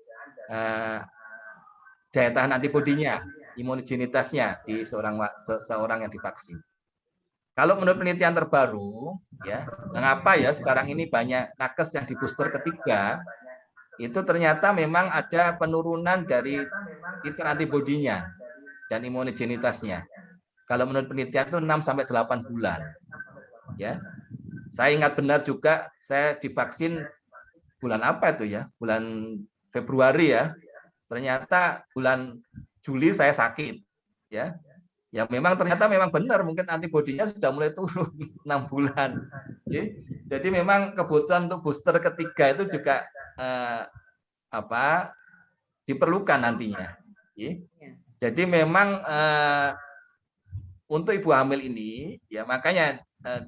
daya tahan antibodinya, imunogenitasnya di seorang yang divaksin. Kalau menurut penelitian terbaru, ya, mengapa ya sekarang ini banyak nakes yang di booster ketiga, itu ternyata memang ada penurunan dari titer antibodinya dan imunogenitasnya. Kalau menurut penelitian itu 6-8 bulan. Ya, saya ingat benar juga saya divaksin bulan apa itu ya? Bulan Februari ya. Ternyata bulan Juli saya sakit, ya. Ya memang ternyata memang benar, mungkin antibodinya sudah mulai turun 6 bulan. Jadi memang kebutuhan untuk booster ketiga itu juga diperlukan nantinya. Jadi memang untuk ibu hamil ini, ya makanya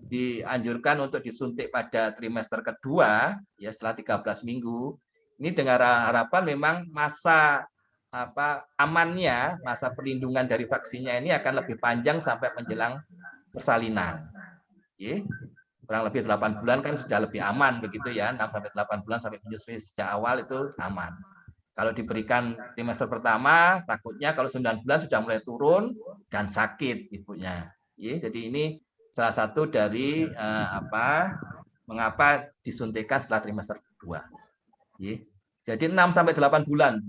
dianjurkan untuk disuntik pada trimester kedua, ya setelah 13 minggu. Ini dengan harapan memang masa amannya, masa perlindungan dari vaksinnya ini akan lebih panjang sampai menjelang persalinan. Kurang lebih 8 bulan kan sudah lebih aman begitu ya, 6-8 bulan sampai menyusui sejak awal itu aman. Kalau diberikan trimester pertama, takutnya kalau 9 bulan sudah mulai turun dan sakit ibunya. Jadi ini salah satu dari mengapa disuntikkan setelah trimester kedua. Jadi 6-8 bulan.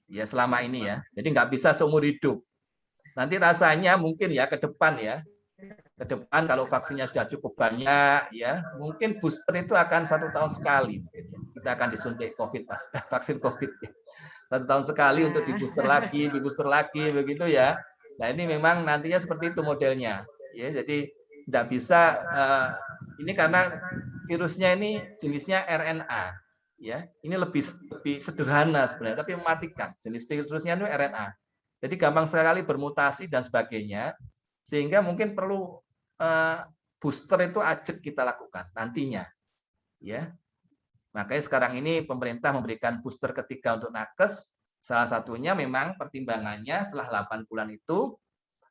Ya selama ini ya, jadi nggak bisa seumur hidup. Nanti rasanya mungkin ya ke depan kalau vaksinnya sudah cukup banyak ya, mungkin booster itu akan 1 tahun sekali. Kita akan disuntik vaksin COVID 1 tahun sekali untuk di booster lagi begitu ya. Nah ini memang nantinya seperti itu modelnya. Ya, jadi nggak bisa ini karena virusnya ini jenisnya RNA. Ya, ini lebih sederhana sebenarnya, tapi mematikan. Jenis virusnya itu RNA. Jadi gampang sekali bermutasi dan sebagainya, sehingga mungkin perlu booster itu ajak kita lakukan nantinya. Ya, makanya sekarang ini pemerintah memberikan booster ketiga untuk nakes. Salah satunya memang pertimbangannya setelah 8 bulan itu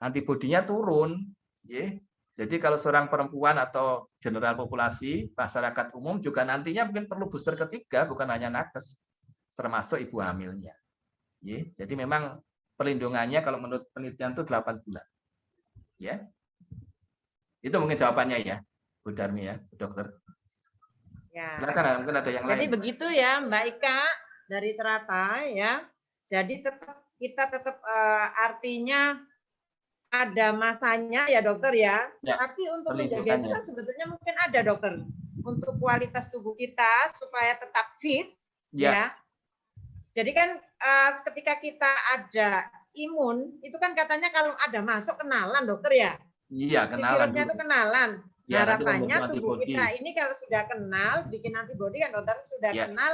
antibodinya turun. Ya. Jadi kalau seorang perempuan atau general populasi, masyarakat umum juga nantinya mungkin perlu booster ketiga, bukan hanya nakes, termasuk ibu hamilnya. Jadi memang perlindungannya kalau menurut penelitian itu 8 bulan. Ya. Itu mungkin jawabannya ya, Bu Darmi ya, Bu Dokter. Ya. Silakan, mungkin ada yang lain. Jadi begitu ya Mbak Ika dari Teratai ya. Jadi kita tetap artinya ada masanya ya dokter ya. Tapi untuk menjaga itu kan sebetulnya mungkin ada dokter untuk kualitas tubuh kita supaya tetap fit ya. Jadi kan ketika kita ada imun itu kan katanya kalau ada masuk kenalan dokter ya. Iya, kenalan. Si virusnya itu kenalan. Ya, harapannya tubuh kita ini kalau sudah kenal bikin antibodi kan dokter sudah kenal.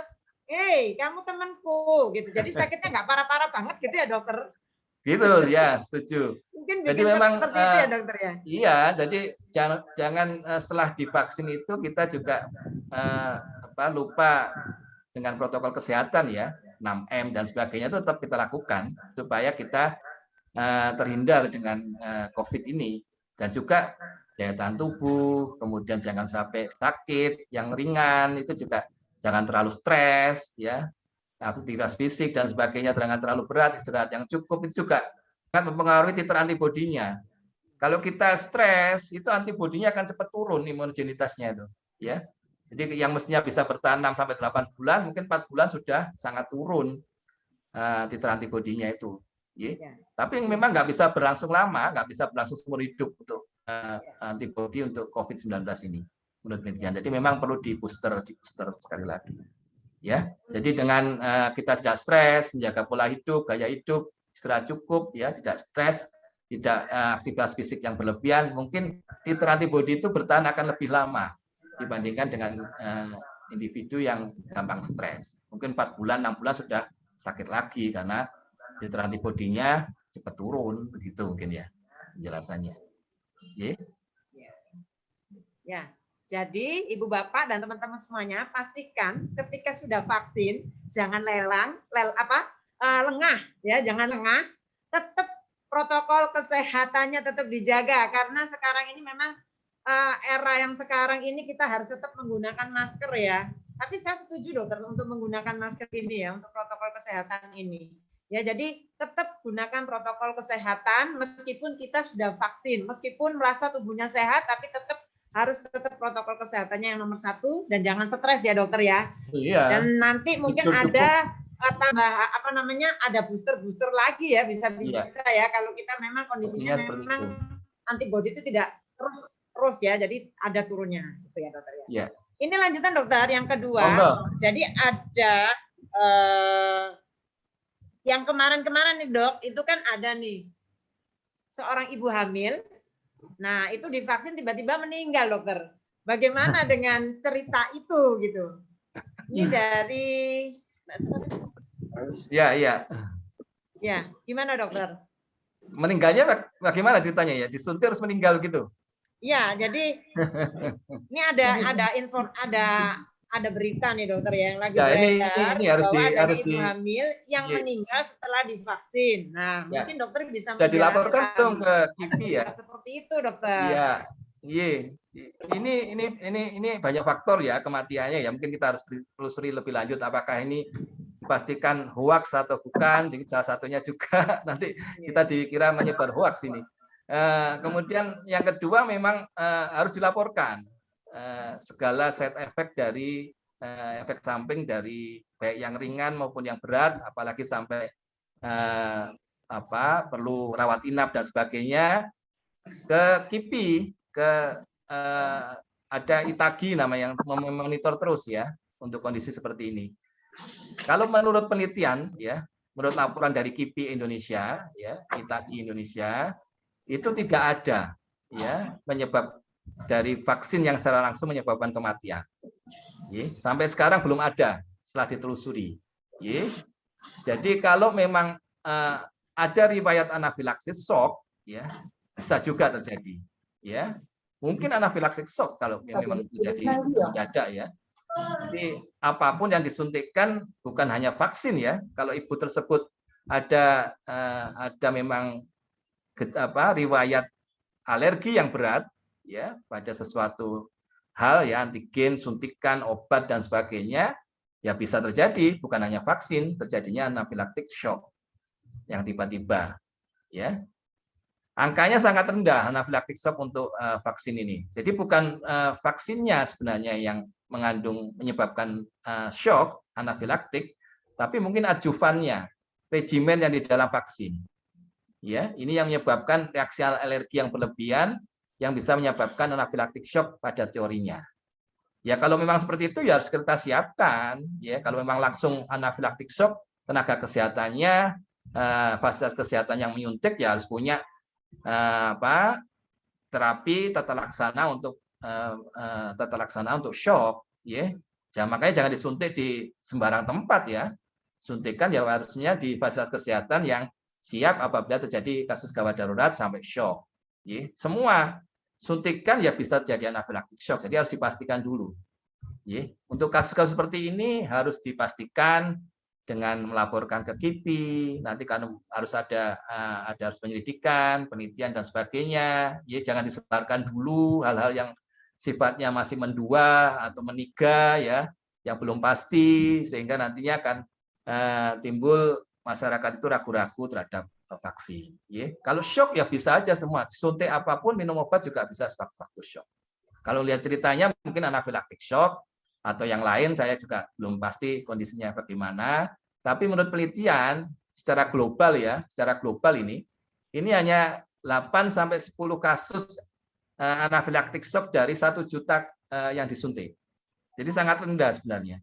Hei, kamu temanku gitu. Jadi sakitnya nggak parah-parah banget gitu ya dokter. Gitu ya, setuju. Mungkin jadi memang seperti itu ya dokter ya. Iya, jadi jangan setelah divaksin itu kita juga lupa dengan protokol kesehatan ya, 6M dan sebagainya itu tetap kita lakukan supaya kita terhindar dengan COVID ini. Dan juga daya tahan tubuh, kemudian jangan sampai sakit yang ringan, itu juga jangan terlalu stres ya, aktivitas fisik dan sebagainya jangan terlalu berat, istirahat yang cukup itu juga sangat mempengaruhi titer antibodinya. Kalau kita stres, itu antibodinya akan cepat turun imunogenitasnya itu ya. Jadi yang mestinya bisa bertahan 6 sampai 8 bulan, mungkin 4 bulan sudah sangat turun titer antibodinya itu. Ya. Tapi memang nggak bisa berlangsung lama, nggak bisa berlangsung seumur hidup untuk antibodi untuk COVID-19 ini, menurut penelitian. Jadi memang perlu di booster sekali lagi. Ya, jadi dengan kita tidak stres, menjaga pola hidup, gaya hidup, istirahat cukup, ya, tidak stres, tidak aktivitas fisik yang berlebihan, mungkin titer antibodi itu bertahan akan lebih lama dibandingkan dengan individu yang gampang stres. Mungkin 4 bulan, 6 bulan sudah sakit lagi karena titer antibodinya cepat turun, begitu mungkin ya penjelasannya. Ya, jadi Ibu Bapak dan teman-teman semuanya pastikan ketika sudah vaksin jangan lengah, ya, jangan lengah, tetap protokol kesehatannya tetap dijaga karena sekarang ini memang era yang sekarang ini kita harus tetap menggunakan masker ya. Tapi saya setuju dokter untuk menggunakan masker ini ya untuk protokol kesehatan ini. Ya, jadi tetap gunakan protokol kesehatan meskipun kita sudah vaksin, meskipun merasa tubuhnya sehat, tapi harus tetap protokol kesehatannya yang nomor 1 dan jangan stres ya dokter ya. Iya. Dan nanti mungkin ada tambah ada booster lagi ya bisa ya kalau kita memang kondisinya memang antibodi itu tidak terus ya, jadi ada turunnya gitu ya dokter ya. Iya. Ini lanjutan dokter yang kedua. Jadi ada yang kemarin-kemarin nih dok, itu kan ada nih seorang ibu hamil. Nah itu divaksin tiba-tiba meninggal dokter. Bagaimana dengan cerita itu gitu? Ini dari Ya, gimana dokter? Meninggalnya bagaimana ceritanya ya? Disuntik harus meninggal gitu? Ya, jadi ini ada berita nih dokter ya, yang lagi beredar bahwa ada ibu hamil yang meninggal setelah divaksin. Nah, mungkin dokter bisa dilaporkan dong ke KIPI ya. Seperti itu dokter. Iya, ini banyak faktor ya kematiannya ya. Mungkin kita harus telusuri lebih lanjut apakah ini dipastikan hoax atau bukan. Jadi salah satunya juga nanti kita dikira menyebar hoax ini. Kemudian yang kedua memang harus dilaporkan segala side effect dari efek samping dari baik yang ringan maupun yang berat, apalagi sampai perlu rawat inap dan sebagainya, ke KIPI, ada ITAGI yang memonitor terus ya untuk kondisi seperti ini. Kalau menurut penelitian ya, menurut laporan dari KIPI Indonesia ya, ITAGI Indonesia, itu tidak ada ya penyebab dari vaksin yang secara langsung menyebabkan kematian. Sampai sekarang belum ada setelah ditelusuri. Jadi kalau memang ada riwayat anafilaksis shock, ya bisa juga terjadi. Ya, mungkin anafilaksis shock kalau memang terjadi mendadak ya. Jadi apapun yang disuntikkan bukan hanya vaksin ya. Kalau ibu tersebut ada memang riwayat alergi yang berat ya pada sesuatu hal ya, antigen, suntikan, obat dan sebagainya, ya bisa terjadi bukan hanya vaksin, terjadinya anafilaktik shock yang tiba-tiba ya. Angkanya sangat rendah anafilaktik shock untuk vaksin ini. Jadi bukan vaksinnya sebenarnya yang menyebabkan shock anafilaktik, tapi mungkin adjuvannya, regimen yang di dalam vaksin. Ya, ini yang menyebabkan reaksi alergi yang berlebihan yang bisa menyebabkan anafilaktik shock pada teorinya. Ya kalau memang seperti itu ya harus kita siapkan. Ya kalau memang langsung anafilaktik shock, tenaga kesehatannya, fasilitas kesehatan yang menyuntik ya harus punya terapi tata laksana untuk shock. Ya, makanya jangan disuntik di sembarang tempat ya. Suntikan ya harusnya di fasilitas kesehatan yang siap apabila terjadi kasus gawat darurat sampai shock. Semua suntikan ya bisa terjadi anafilaktik shock. Jadi harus dipastikan dulu. Untuk kasus-kasus seperti ini harus dipastikan dengan melaporkan ke KIPI, nanti kan harus ada harus penyelidikan, penelitian dan sebagainya. Jangan disebarkan dulu hal-hal yang sifatnya masih mendua atau meniga ya, yang belum pasti sehingga nantinya akan timbul masyarakat itu ragu-ragu terhadap vaksin. Kalau shock ya bisa aja semua, suntik apapun minum obat juga bisa sewaktu-waktu shock. Kalau lihat ceritanya mungkin anafilaktik shock atau yang lain saya juga belum pasti kondisinya bagaimana. Tapi menurut penelitian secara global ya, secara global ini hanya 8 sampai 10 kasus anafilaktik shock dari 1 juta yang disuntik. Jadi sangat rendah sebenarnya.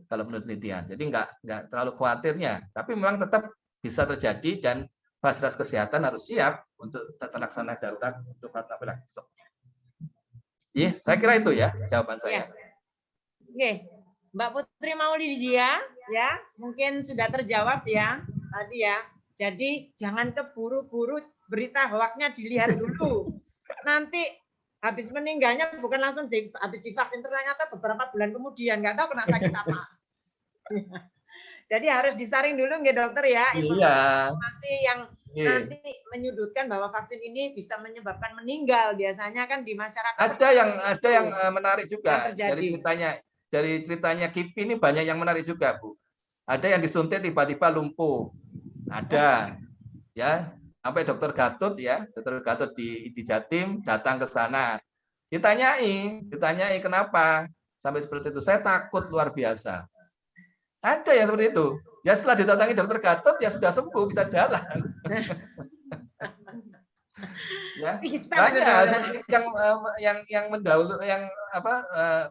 Kalau menurut penelitian. Jadi nggak terlalu khawatirnya. Tapi memang tetap bisa terjadi dan fasilitas kesehatan harus siap untuk terlaksana darurat untuk anafilaktik shock. Saya kira itu ya jawaban saya. Oke, Mbak Putri Maulidia ya, mungkin sudah terjawab ya tadi ya. Jadi jangan keburu-buru berita hoaknya dilihat dulu. Nanti habis meninggalnya bukan langsung habis divaksin, ternyata beberapa bulan kemudian nggak tahu kena sakit apa. Jadi harus disaring dulu nggih dokter ya, informasi yang nanti menyudutkan bahwa vaksin ini bisa menyebabkan meninggal. Biasanya kan di masyarakat ada yang menarik juga dari ceritanya KIPI ini banyak yang menarik juga, Bu. Ada yang disuntik tiba-tiba lumpuh. Ada. Ya, sampai Dokter Gatot di Jatim datang ke sana. Ditanyai kenapa sampai seperti itu. Saya takut luar biasa. Ada yang seperti itu. Ya setelah didatangi Dokter Gatot ya sudah sembuh, bisa jalan. Ya, banyak yang mendahulu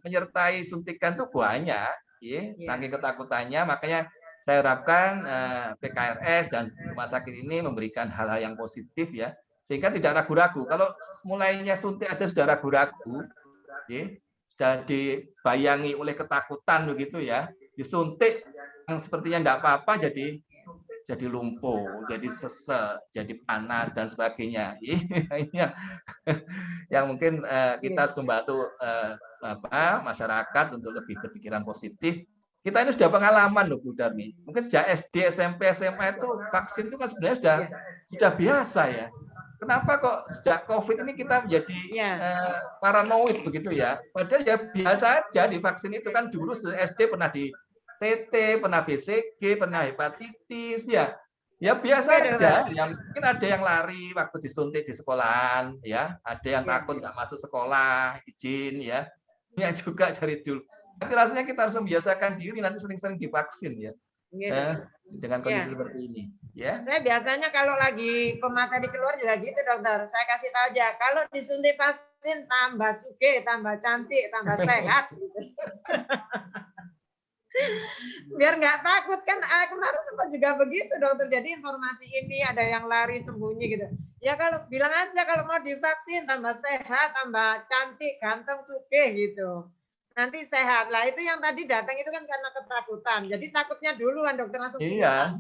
menyertai suntikan itu banyak, saking ketakutannya. Makanya saya harapkan PKRS dan rumah sakit ini memberikan hal-hal yang positif ya, sehingga tidak ragu-ragu. Kalau mulainya suntik aja sudah ragu-ragu, sudah dibayangi oleh ketakutan begitu ya, disuntik yang sepertinya tidak apa-apa jadi lumpuh, jadi sesek, jadi panas dan sebagainya. Ini yang mungkin kita harus membantu masyarakat untuk lebih berpikiran positif. Kita ini sudah pengalaman loh Bu Darmi. Mungkin sejak SD, SMP, SMA itu vaksin itu kan sebenarnya sudah biasa ya. Kenapa kok sejak COVID ini kita menjadi paranoid begitu ya? Padahal ya biasa aja divaksin itu kan dulu SD pernah di TT, pernah BCG, pernah hepatitis ya. Ya biasa aja. Ya, mungkin ada yang lari waktu disuntik di sekolahan ya, ada yang takut nggak masuk sekolah, izin ya. Yang juga dari dulu. Tapi rasanya kita harus membiasakan diri nanti sering-sering divaksin ya. Dengan kondisi seperti ini ya. Saya biasanya kalau lagi pemateri keluar juga gitu dokter. Saya kasih tahu aja kalau disuntik vaksin tambah suge, tambah cantik, tambah sehat. Biar nggak takut kan, kemarin sempat juga begitu dokter. Jadi informasi ini ada yang lari sembunyi gitu. Ya kalau bilang aja kalau mau divaksin tambah sehat, tambah cantik, ganteng, sugih gitu. Nanti sehat lah. Itu yang tadi datang itu kan karena ketakutan. Jadi takutnya duluan dokter langsung. Iya.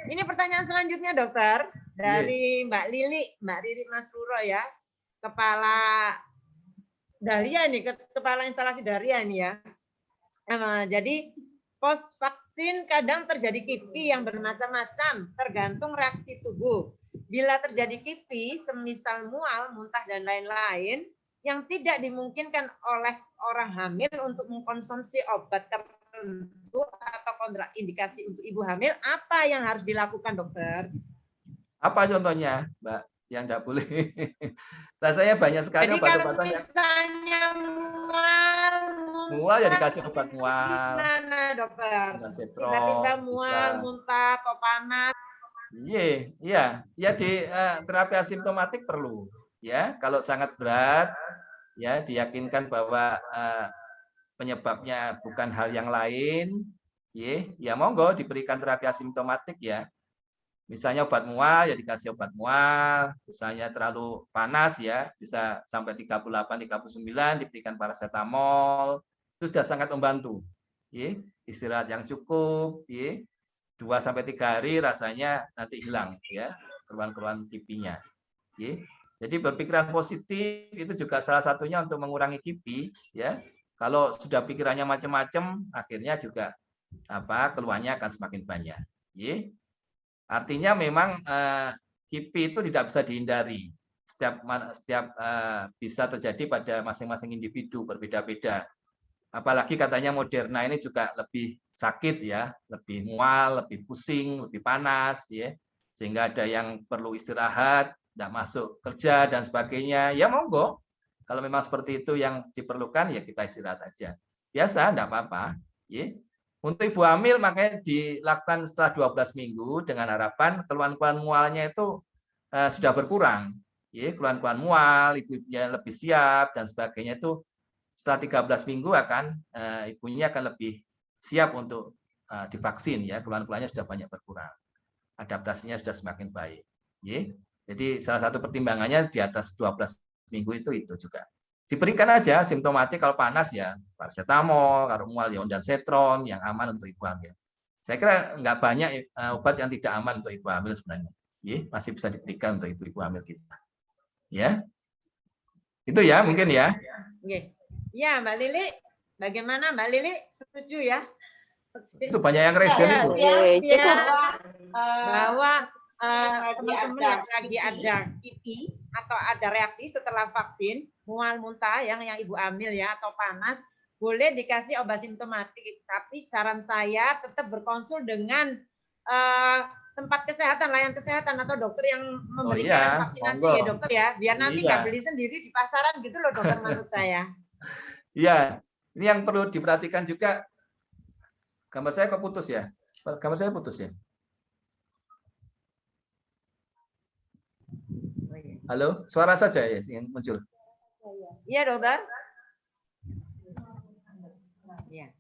Ini pertanyaan selanjutnya dokter dari Mbak Lili Masruro ya, kepala Dahlia nih, kepala instalasi Dahlia ini ya. Jadi pos vaksin kadang terjadi KIPI yang bermacam-macam tergantung reaksi tubuh. Bila terjadi KIPI, semisal mual, muntah dan lain-lain yang tidak dimungkinkan oleh orang hamil untuk mengkonsumsi obat tertentu atau kontraindikasi untuk ibu hamil, apa yang harus dilakukan dokter? Apa contohnya, Mbak? Yang tidak boleh. Rasanya banyak sekali obat-obatan yang misalnya mual ya dikasih obat mual. Gimana dokter? Tiba-tiba mual, muntah, atau panas. Iya. Ya di terapi asimptomatik perlu. Ya, kalau sangat berat, ya diyakinkan bahwa penyebabnya bukan hal yang lain, ya monggo diberikan terapi asimptomatik ya. Misalnya obat mual, ya dikasih obat mual. Misalnya terlalu panas, ya bisa sampai 38-39, diberikan paracetamol. Itu sudah sangat membantu. Istirahat yang cukup, 2-3 hari rasanya nanti hilang, ya keluhan-keluhan kipinya. Jadi berpikiran positif itu juga salah satunya untuk mengurangi KIPI, ya. Kalau sudah pikirannya macam-macam, akhirnya juga keluarnya akan semakin banyak. Ya. Artinya memang KIPI itu tidak bisa dihindari. Setiap bisa terjadi pada masing-masing individu berbeda-beda. Apalagi katanya Moderna ini juga lebih sakit ya, lebih mual, lebih pusing, lebih panas, ya. Sehingga ada yang perlu istirahat, tidak masuk kerja dan sebagainya. Ya monggo. Kalau memang seperti itu yang diperlukan, ya kita istirahat aja. Biasa, tidak apa-apa. Ya. Untuk ibu hamil makanya dilakukan setelah 12 minggu dengan harapan keluhan-keluhan mualnya itu sudah berkurang. Ya, keluhan-keluhan mual, ibunya lebih siap dan sebagainya itu setelah 13 minggu ibunya akan lebih siap untuk divaksin ya, keluhan-keluhannya sudah banyak berkurang. Adaptasinya sudah semakin baik. Ya. Jadi salah satu pertimbangannya di atas 12 minggu itu juga. Diberikan aja simptomatik kalau panas ya paracetamol, kalau mual ya ondansetron yang aman untuk ibu hamil. Saya kira nggak banyak obat yang tidak aman untuk ibu hamil sebenarnya. Ya, masih bisa diberikan untuk ibu-ibu hamil kita. Ya. Itu ya mungkin ya. Ya, Mbak Lili, bagaimana Mbak Lili? Setuju ya? Itu banyak yang resen itu. Ya, bahwa teman-teman yang lagi ada KIPI atau ada reaksi setelah vaksin, mual muntah yang ibu hamil ya atau panas, boleh dikasih obat simptomatik. Tapi saran saya tetap berkonsul dengan tempat kesehatan, layanan kesehatan atau dokter yang memberikan vaksinasi ya dokter ya, biar nanti nggak beli sendiri di pasaran gitu loh dokter maksud saya. Iya, ini yang perlu diperhatikan juga. Gambar saya kok putus ya? Gambar saya putus ya? Halo, suara saja ya yang muncul. Iya dokter. Ya.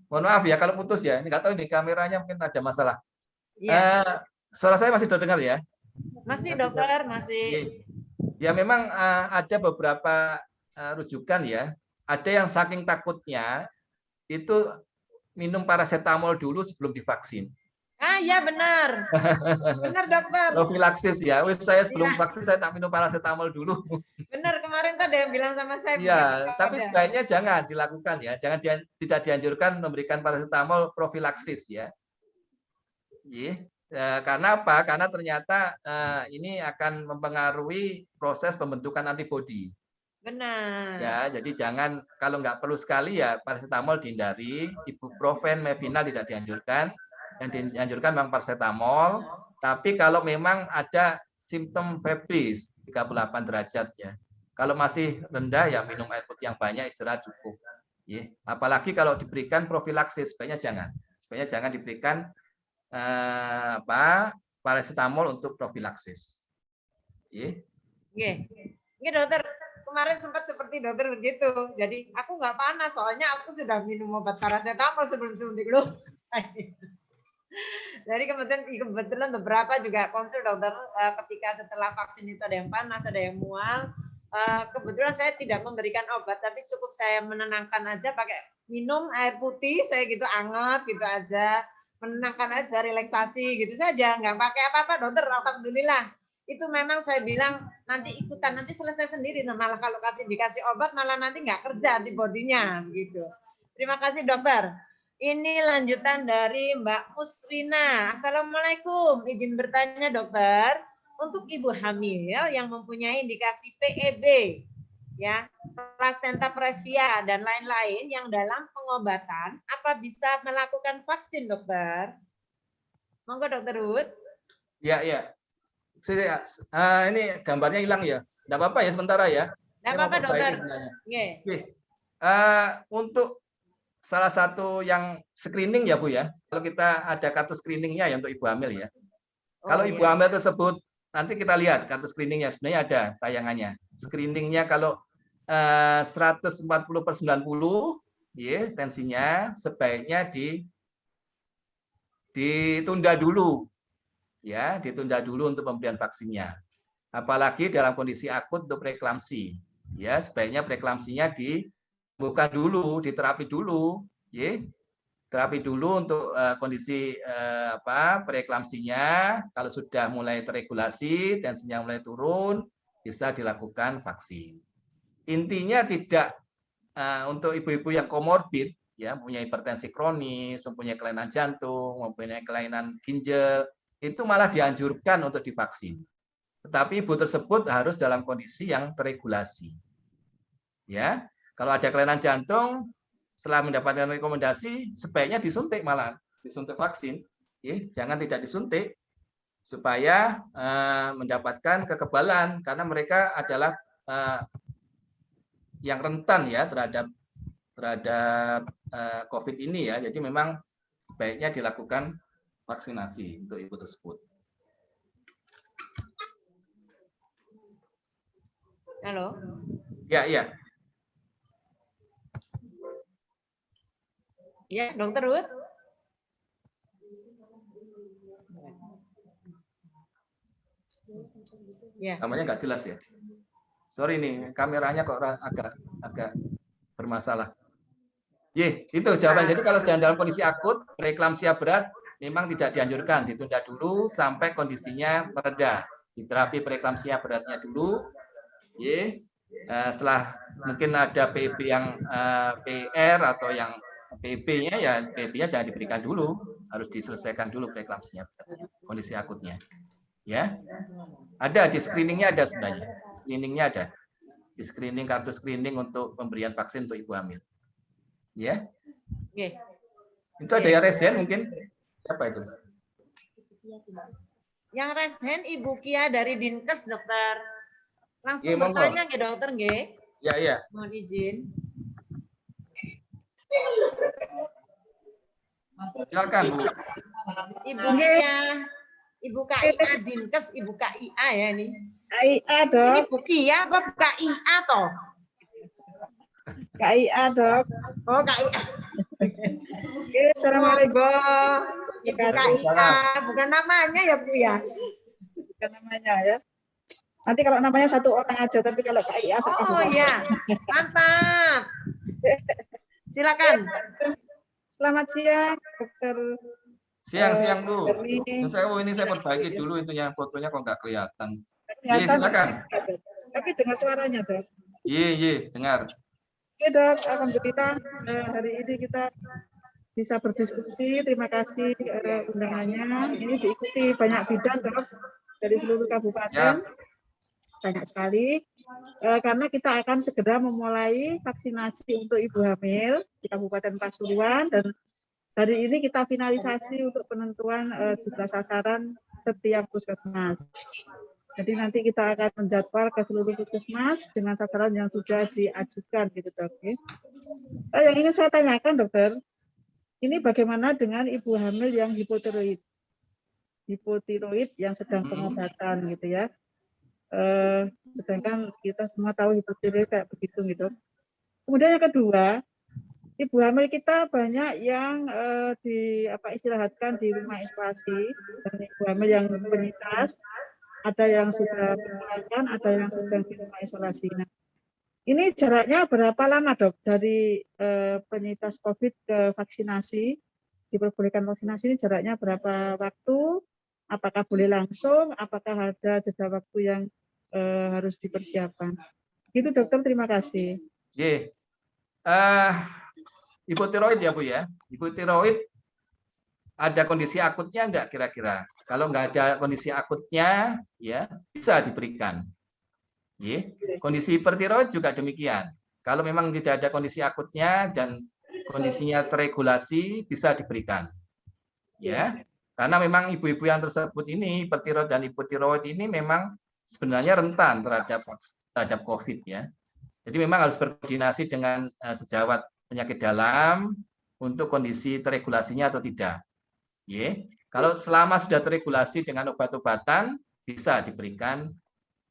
Mohon maaf ya kalau putus ya. Ini nggak tahu ini kameranya mungkin ada masalah. Ya. Suara saya masih terdengar ya? Masih dokter, masih. Ya memang ada beberapa rujukan ya. Ada yang saking takutnya itu minum paracetamol dulu sebelum divaksin. Iya benar. Benar dokter. Profilaksis ya. Saya sebelum vaksin saya tak minum paracetamol dulu. Benar, kemarin tuh ada yang bilang sama saya. Iya, tapi sebaiknya jangan dilakukan ya. Tidak dianjurkan memberikan paracetamol profilaksis ya. Karena apa? Karena ternyata ini akan mempengaruhi proses pembentukan antibodi. Benar. Ya, jadi jangan kalau nggak perlu sekali ya paracetamol dihindari, ibuprofen, mevinal tidak dianjurkan. Yang dianjurkan memang paracetamol, tapi kalau memang ada simptom febris 38 derajat ya. Kalau masih rendah ya minum air putih yang banyak, istirahat cukup. Ya, apalagi kalau diberikan profilaksis, sebaiknya jangan diberikan paracetamol untuk profilaksis. Oke, dokter. Kemarin sempat seperti dokter begitu. Jadi aku nggak panas, soalnya aku sudah minum obat paracetamol sebelum suntik loh. Jadi kebetulan beberapa juga konsul dokter ketika setelah vaksin itu ada yang panas, ada yang mual. Kebetulan saya tidak memberikan obat, tapi cukup saya menenangkan aja pakai minum air putih, saya gitu anget gitu aja, menenangkan aja, relaksasi gitu saja, nggak pakai apa-apa dokter. Alhamdulillah. Itu memang saya bilang nanti ikutan, nanti selesai sendiri. Nah, malah kalau dikasih obat malah nanti nggak kerja antibodinya begitu. Terima kasih dokter. Ini lanjutan dari Mbak Musrina. Assalamualaikum. Izin bertanya dokter, untuk ibu hamil yang mempunyai indikasi PEB, ya, plasenta previa dan lain-lain yang dalam pengobatan, apa bisa melakukan vaksin dokter? Monggo dokter Ruth. Iya. Ini gambarnya hilang ya. Tidak apa-apa ya sementara ya. Tidak apa-apa dokter. Untuk salah satu yang screening ya Bu ya. Kalau kita ada kartu screeningnya ya untuk ibu hamil ya. Kalau ibu hamil tersebut nanti kita lihat kartu screeningnya, sebenarnya ada tayangannya. Screeningnya kalau 140/90 ya, tensinya sebaiknya ditunda dulu. Ya, ditunda dulu untuk pemberian vaksinnya. Apalagi dalam kondisi akut untuk preeklamsi. Ya, sebaiknya preeklamsinya dibuka dulu, diterapi dulu, ya. Terapi dulu untuk kondisi preeklamsinya. Kalau sudah mulai terregulasi, tensinya mulai turun, bisa dilakukan vaksin. Intinya tidak untuk ibu-ibu yang komorbid, ya, mempunyai hipertensi kronis, mempunyai kelainan jantung, mempunyai kelainan ginjal, itu malah dianjurkan untuk divaksin. Tetapi ibu tersebut harus dalam kondisi yang terregulasi. Ya, kalau ada kelainan jantung, setelah mendapatkan rekomendasi, sebaiknya disuntik malah, disuntik vaksin. Jangan tidak disuntik, supaya mendapatkan kekebalan, karena mereka adalah yang rentan ya terhadap COVID ini ya. Jadi memang sebaiknya dilakukan vaksinasi untuk ibu tersebut. Halo. Ya, iya. Ya, Dokter Ruth. Ya. Kamarnya nggak jelas ya. Sorry nih, kameranya kok agak bermasalah. Itu jawaban. Jadi kalau sedang dalam kondisi akut, preeklamsia berat, memang tidak dianjurkan, ditunda dulu sampai kondisinya mereda. Diterapi preeklamsia beratnya dulu. Setelah mungkin ada PB yang PR atau yang PB-nya, ya PB-nya jangan diberikan dulu, harus diselesaikan dulu preeklamsinya, kondisi akutnya. Ya, ada di screeningnya, ada sebenarnya, screeningnya ada, di screening, kartu screening untuk pemberian vaksin untuk ibu hamil. Ya, itu ada yang resen mungkin, siapa itu? Yang resen Ibu Kia dari Dinkes, Dokter. Langsung Iya, bertanya ke Dokter, nggih. Ya. Mohon izin. Silakan, Bu. Ibu Kia, Ibu KIA Dinkes, Ibu KIA ya ini. KIA, Dok. Ini Bu Kia apa Bu KIA toh? KIA, Dok. Oh, KIA. Assalamualaikum. Ibu KIA, bukan namanya ya, Bu ya? Bukan namanya ya. Nanti kalau namanya satu orang aja, tapi kalau KIA Oh iya, mantap. Silakan. Selamat siang, Dokter. Siang, Bu. Ini saya perbaiki dulu itunya, fotonya kok nggak kelihatan. Iya, silakan. Tapi dengar suaranya, Dok. Iya, dengar. Oke, Dok. Alhamdulillah hari ini kita bisa berdiskusi. Terima kasih undangannya. Ini diikuti banyak bidan, Dok, dari seluruh kabupaten. Ya. Banyak sekali. Karena kita akan segera memulai vaksinasi untuk ibu hamil di Kabupaten Pasuruan, dan hari ini kita finalisasi untuk penentuan jumlah sasaran setiap puskesmas. Jadi nanti kita akan menjadwal ke seluruh puskesmas dengan sasaran yang sudah diajukan, gitu, Dok. Yang ingin saya tanyakan, Dokter, ini bagaimana dengan ibu hamil yang hipotiroid yang sedang pengobatan, gitu ya? Sedangkan kita semua tahu hipotiroid kayak begitu, gitu. Kemudian yang kedua, ibu hamil kita banyak yang diistirahatkan di rumah isolasi, dan ibu hamil yang penyintas, ada yang sudah berkeluarga, ada yang sedang di rumah isolasi. Nah, ini jaraknya berapa lama, Dok, dari penyintas COVID ke vaksinasi, diperbolehkan vaksinasi, ini jaraknya berapa waktu? Apakah boleh langsung? Apakah ada jeda waktu yang harus dipersiapkan? Itu, Dokter, terima kasih. Hipotiroid ya, Bu ya. Hipotiroid ada kondisi akutnya enggak kira-kira? Kalau enggak ada kondisi akutnya, ya bisa diberikan. Kondisi hipertiroid juga demikian. Kalau memang tidak ada kondisi akutnya dan kondisinya terregulasi, bisa diberikan. Ya, karena memang ibu-ibu yang tersebut ini, hipertiroid dan hipotiroid ini memang sebenarnya rentan terhadap COVID ya. Jadi memang harus berkoordinasi dengan sejawat penyakit dalam untuk kondisi terregulasinya atau tidak. Kalau selama sudah terregulasi dengan obat-obatan, bisa diberikan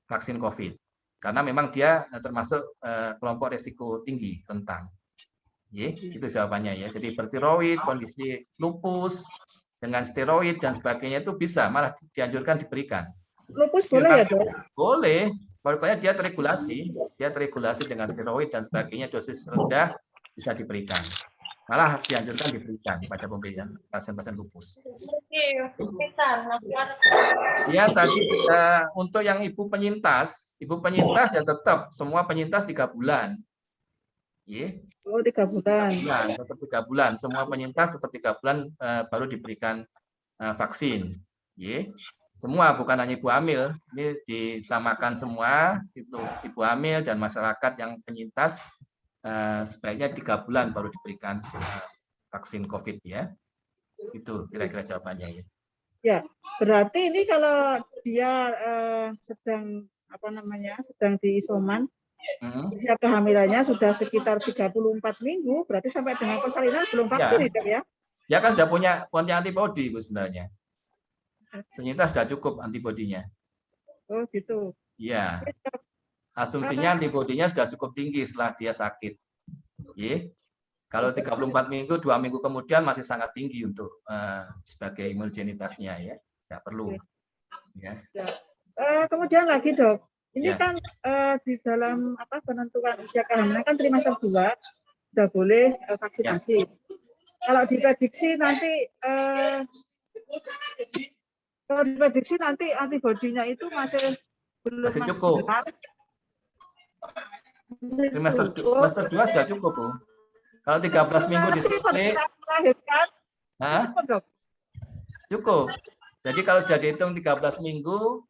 vaksin COVID. Karena memang dia termasuk kelompok risiko tinggi, rentan. Itu jawabannya ya. Jadi hipertiroid, kondisi lupus, dengan steroid dan sebagainya itu bisa, malah dianjurkan diberikan. Lupus boleh ya, Dok? Boleh. Pokoknya dia terregulasi dengan steroid dan sebagainya, dosis rendah bisa diberikan. Malah dianjurkan diberikan pada pasien-pasien lupus. Ya, tadi juga untuk yang ibu penyintas ya tetap semua penyintas 3 bulan. Oh, 3 bulan. Ya, tetap 3 bulan. Semua penyintas tetap 3 bulan baru diberikan vaksin. Semua, bukan hanya ibu hamil. Ini disamakan semua, ibu hamil dan masyarakat yang penyintas sebaiknya 3 bulan baru diberikan vaksin COVID ya. Itu kira-kira jawabannya ya. Ya, berarti ini kalau dia sedang sedang di isoman, usia kehamilannya sudah sekitar 34 minggu, berarti sampai dengan persalinan belum vaksin ya? Ya kan sudah punya antibodi Bu sebenarnya. Penyintas sudah cukup antibodinya. Oh gitu. Iya. Asumsinya antibodinya sudah cukup tinggi setelah dia sakit. Kalau 34 minggu, 2 minggu kemudian masih sangat tinggi untuk sebagai imunogenitasnya ya. Tidak perlu. Ya. Kemudian lagi Dok, ini kan di dalam penentuan usia kehamilan kan trimester 2 sudah boleh vaksinasi. Kalau diprediksi nanti antibodinya itu masih belum cukup. Trimester 2 sudah cukup, Bu. Kalau 13 minggu disuntik, cukup. Jadi kalau sudah dihitung 13 minggu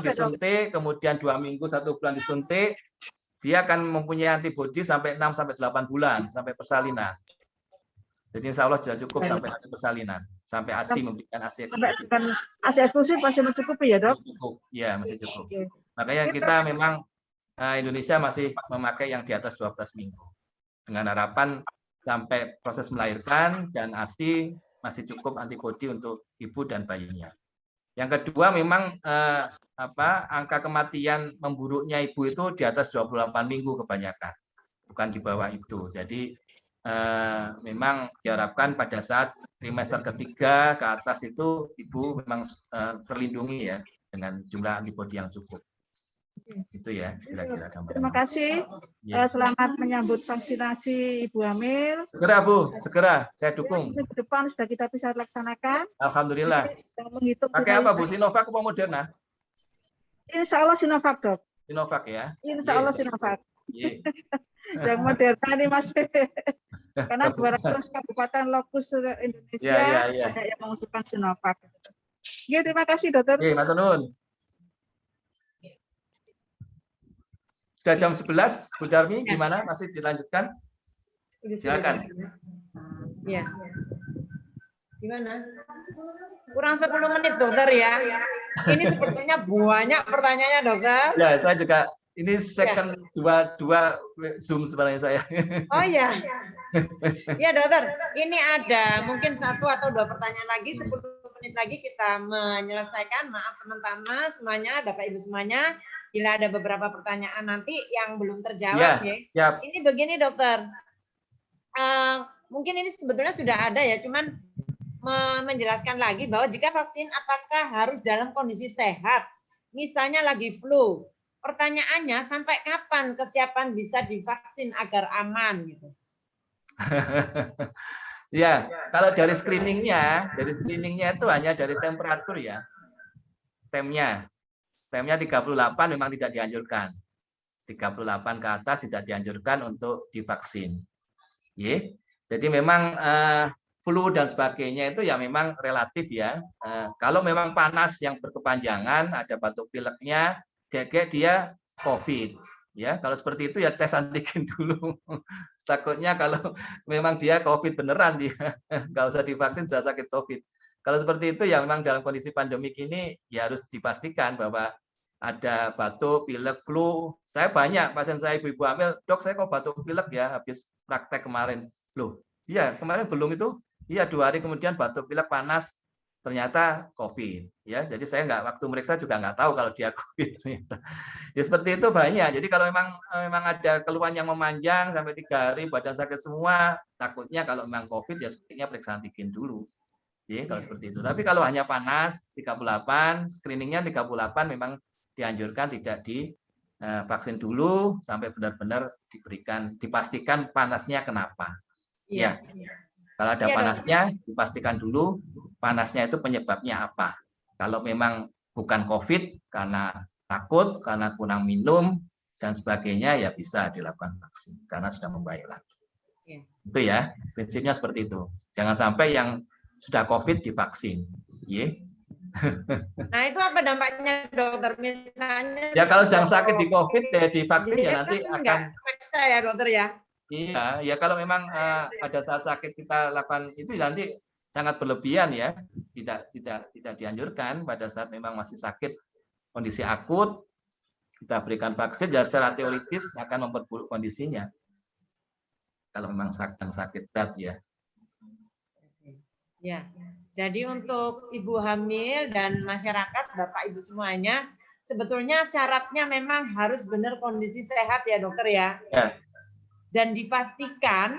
disuntik, kemudian 2 minggu 1 bulan disuntik, dia akan mempunyai antibodi sampai 6-8 bulan sampai persalinan. Jadi insya Allah sudah cukup sampai persalinan, sampai ASI memberikan ASI eksklusif. ASI eksklusif masih mencukupi ya Dok? Cukup, ya masih cukup. Makanya kita memang Indonesia masih memakai yang di atas 12 minggu. Dengan harapan sampai proses melahirkan dan ASI masih cukup antibodi untuk ibu dan bayinya. Yang kedua memang angka kematian memburuknya ibu itu di atas 28 minggu kebanyakan, bukan di bawah itu. Jadi memang diharapkan pada saat trimester ketiga ke atas itu ibu memang terlindungi ya dengan jumlah antibodi yang cukup. Itu ya kira-kira gambaran. Terima kasih. Selamat menyambut vaksinasi ibu hamil. Segera Bu, segera saya dukung. Ke depan sudah kita bisa laksanakan. Alhamdulillah. Pakai apa Bu? Sinovac atau Moderna? Insya Allah Sinovac Dok. Sinovac ya. Insya Allah Sinovac. Yang Moderna ini masih karena 200 kabupaten lokus Indonesia banyak yang mengusulkan Sinovac. Terima kasih Dokter. Matur nuwun. Sudah jam 11, Bu Darmi, gimana? Masih dilanjutkan? Silakan. Ya. Gimana? Kurang 10 menit, Dokter ya. Ini sepertinya banyak pertanyaannya, Dokter. Ya, saya juga. Ini second dua Zoom sebenarnya saya. Oh ya. Ya, Dokter. Ini ada mungkin 1 atau 2 pertanyaan lagi. 10 menit lagi kita menyelesaikan. Maaf teman-teman semuanya, Bapak Ibu semuanya. Bila ada beberapa pertanyaan nanti yang belum terjawab ya. Siap. Ini begini Dokter. Mungkin ini sebetulnya sudah ada ya, cuman menjelaskan lagi bahwa jika vaksin apakah harus dalam kondisi sehat? Misalnya lagi flu. Pertanyaannya sampai kapan kesiapan bisa divaksin agar aman gitu. Ya, kalau dari screeningnya itu hanya dari temperatur ya. Temnya 38 memang tidak dianjurkan. 38 ke atas tidak dianjurkan untuk divaksin. Jadi memang flu dan sebagainya itu ya memang relatif ya. Kalau memang panas yang berkepanjangan, ada batuk pileknya, dia COVID. Ya, kalau seperti itu ya tes antigen dulu. Takutnya kalau memang dia COVID beneran dia, nggak usah divaksin sudah sakit COVID. Kalau seperti itu ya memang dalam kondisi pandemik ini ya harus dipastikan bahwa ada batuk, pilek, flu. Saya banyak pasien saya ibu-ibu hamil, Dok saya kok batuk pilek ya habis praktek kemarin. Loh, iya kemarin belum itu? Iya 2 hari kemudian batuk pilek panas ternyata COVID. Ya, jadi saya waktu meriksa juga nggak tahu kalau dia COVID ternyata. Ya seperti itu banyak. Jadi kalau memang ada keluhan yang memanjang sampai 3 hari badan sakit semua, takutnya kalau memang COVID ya sebaiknya periksa antigen dulu. Ya, kalau seperti itu. Tapi kalau hanya panas 38, screeningnya 38 memang dianjurkan tidak divaksin dulu sampai benar-benar dipastikan panasnya kenapa. Ya. Kalau ada Iya, panasnya, dipastikan dulu panasnya itu penyebabnya apa. Kalau memang bukan COVID, karena takut, karena kurang minum, dan sebagainya, ya bisa dilakukan vaksin, karena sudah membaik lagi. Iya. Itu ya, prinsipnya seperti itu. Jangan sampai yang sudah COVID divaksin. Nah, itu apa dampaknya, dokter? Misalnya Ya kalau sedang sakit di COVID, ya divaksin jadi ya kan nanti nggak akan. periksa ya, dokter ya? Iya, ya kalau memang pada saat sakit kita lakukan itu nanti sangat berlebihan ya, tidak dianjurkan pada saat memang masih sakit kondisi akut kita berikan vaksin ya secara teoritis akan memperburuk kondisinya. Kalau memang sedang sakit berat ya. Ya, jadi untuk ibu hamil dan masyarakat, Bapak Ibu semuanya, sebetulnya syaratnya memang harus benar kondisi sehat ya, dokter ya. Ya. Dan dipastikan,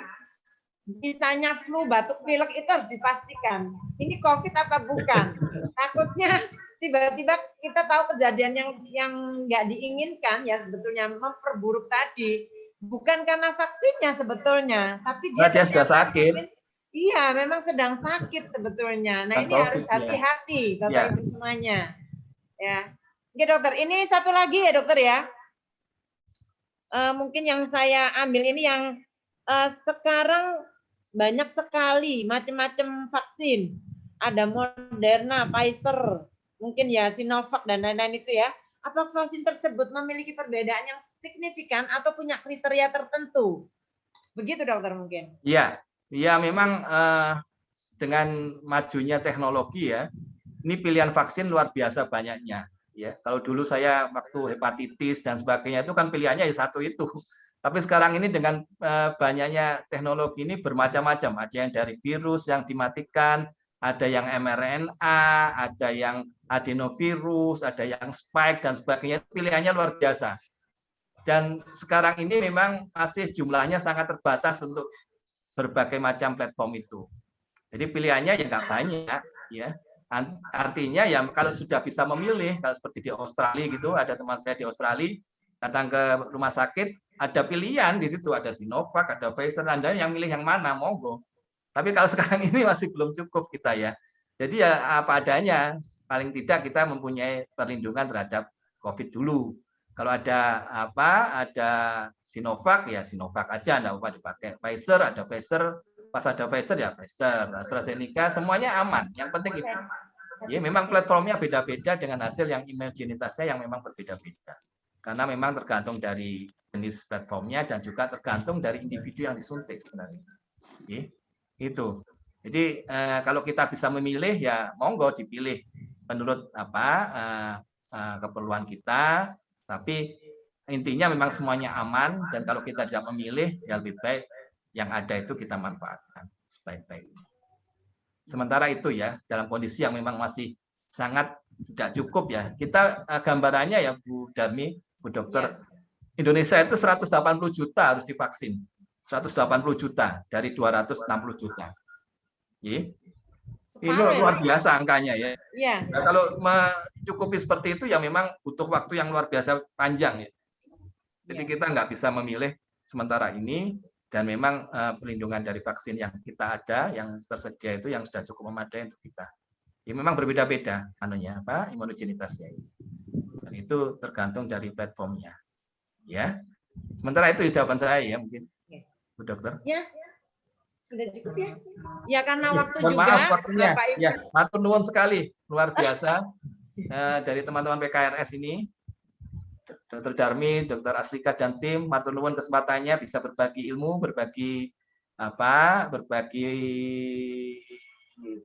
misalnya flu, batuk, pilek itu harus dipastikan. Ini COVID apa bukan? Takutnya tiba-tiba kita tahu kejadian yang nggak diinginkan ya sebetulnya memperburuk tadi. Bukan karena vaksinnya sebetulnya, tapi dia sudah sakit. Iya, memang sedang sakit sebetulnya. Nah, ini harus hati-hati Bapak Ibu semuanya. Ya. Oke, dokter. Ini satu lagi ya, dokter ya. Mungkin yang saya ambil ini yang sekarang banyak sekali macam-macam vaksin. Ada Moderna, Pfizer, mungkin ya Sinovac dan lain-lain itu ya. Apakah vaksin tersebut memiliki perbedaan yang signifikan atau punya kriteria tertentu? Begitu, dokter mungkin. Iya. Ya memang dengan majunya teknologi ya, ini pilihan vaksin luar biasa banyaknya. Ya, kalau dulu saya waktu hepatitis dan sebagainya itu kan pilihannya ya satu itu. Tapi sekarang ini dengan banyaknya teknologi ini bermacam-macam. Ada yang dari virus yang dimatikan, ada yang mRNA, ada yang adenovirus, ada yang spike dan sebagainya. Pilihannya luar biasa. Dan sekarang ini memang masih jumlahnya sangat terbatas untuk berbagai macam platform itu. Jadi pilihannya ya nggak banyak, ya. Artinya ya kalau sudah bisa memilih, kalau seperti di Australia gitu, ada teman saya di Australia datang ke rumah sakit, ada pilihan di situ, ada Sinovac, ada Pfizer, Anda yang milih yang mana, monggo. Tapi kalau sekarang ini masih belum cukup kita ya. Jadi ya apa adanya, paling tidak kita mempunyai perlindungan terhadap COVID dulu. Kalau ada Sinovac ya Sinovac aja, enggak apa dipakai. Pfizer ada Pfizer, pas ada Pfizer ya Pfizer, AstraZeneca semuanya aman. Yang penting itu. Ya memang platformnya beda-beda dengan hasil yang imaginitasnya yang memang berbeda-beda. Karena memang tergantung dari jenis platformnya dan juga tergantung dari individu yang disuntik sebenarnya. Ya, itu. Jadi kalau kita bisa memilih ya monggo dipilih menurut keperluan kita. Tapi intinya memang semuanya aman dan kalau kita tidak memilih ya lebih baik yang ada itu kita manfaatkan sebaik-baiknya. Sementara itu ya dalam kondisi yang memang masih sangat tidak cukup ya. Kita gambarannya ya Bu Darmi, Bu Dokter, Indonesia itu 180 juta harus divaksin. 180 juta dari 260 juta. Ini luar biasa angkanya ya. Iya. Nah, kalau mencukupi seperti itu ya memang butuh waktu yang luar biasa panjang ya. Jadi kita nggak bisa memilih sementara ini dan memang perlindungan dari vaksin yang kita ada, yang tersedia itu yang sudah cukup memadai untuk kita. Ya memang berbeda-beda imunogenitasnya. Dan itu tergantung dari platformnya. Ya. Sementara itu jawaban saya ya mungkin. Bu Dokter. Ya. Sudah cukup ya? Ya karena waktu mohon juga. Maaf waktunya. Bapak Ibu. Ya, matur nuwun sekali, luar biasa dari teman-teman PKRS ini, Dr. Darmi, Dr. Aslika dan tim, matur nuwun kesempatannya bisa berbagi ilmu, berbagi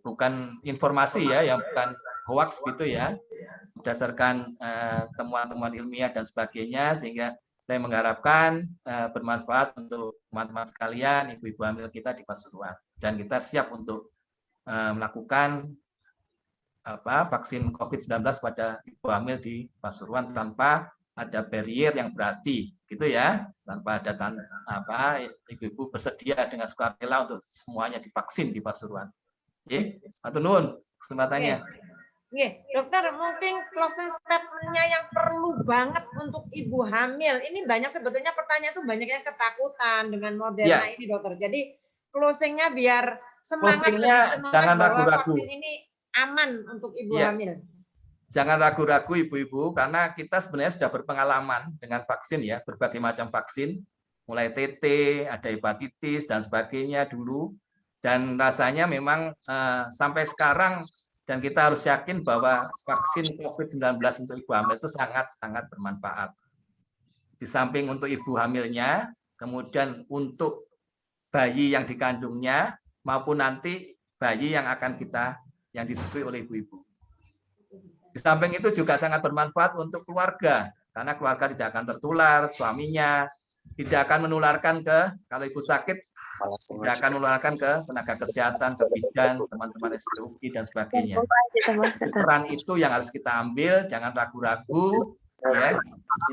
bukan informasi ya, yang bukan hoax gitu ya, berdasarkan temuan-temuan ilmiah dan sebagainya, sehingga saya mengharapkan bermanfaat untuk teman-teman sekalian, ibu-ibu hamil kita di Pasuruan. Dan kita siap untuk melakukan vaksin COVID-19 pada ibu hamil di Pasuruan tanpa ada barrier yang berarti, gitu ya. Tanpa ada ibu-ibu bersedia dengan sukarela untuk semuanya divaksin di Pasuruan. Matur nuwun kesempatannya. Oke, dokter, mungkin closing statement-nya yang perlu banget untuk ibu hamil. Ini banyak sebetulnya pertanyaan itu banyak yang ketakutan dengan Moderna ini, dokter. Jadi closingnya biar semangat, Closingnya lebih semangat jangan bahwa ragu-ragu. vaksin ini aman untuk ibu Iya. hamil. Jangan ragu-ragu ibu-ibu, karena kita sebenarnya sudah berpengalaman dengan vaksin ya, berbagai macam vaksin, mulai TT, ada hepatitis dan sebagainya dulu, dan rasanya memang sampai sekarang, dan kita harus yakin bahwa vaksin COVID-19 untuk ibu hamil itu sangat-sangat bermanfaat. Di samping untuk ibu hamilnya, kemudian untuk bayi yang dikandungnya, maupun nanti bayi yang akan yang disusui oleh ibu-ibu. Di samping itu juga sangat bermanfaat untuk keluarga, karena keluarga tidak akan tertular, suaminya tidak akan menularkan kalau ibu sakit, tidak akan menularkan ke tenaga kesehatan, ke bidan, teman-teman SPUI, dan sebagainya. Peran itu yang harus kita ambil, jangan ragu-ragu, ya.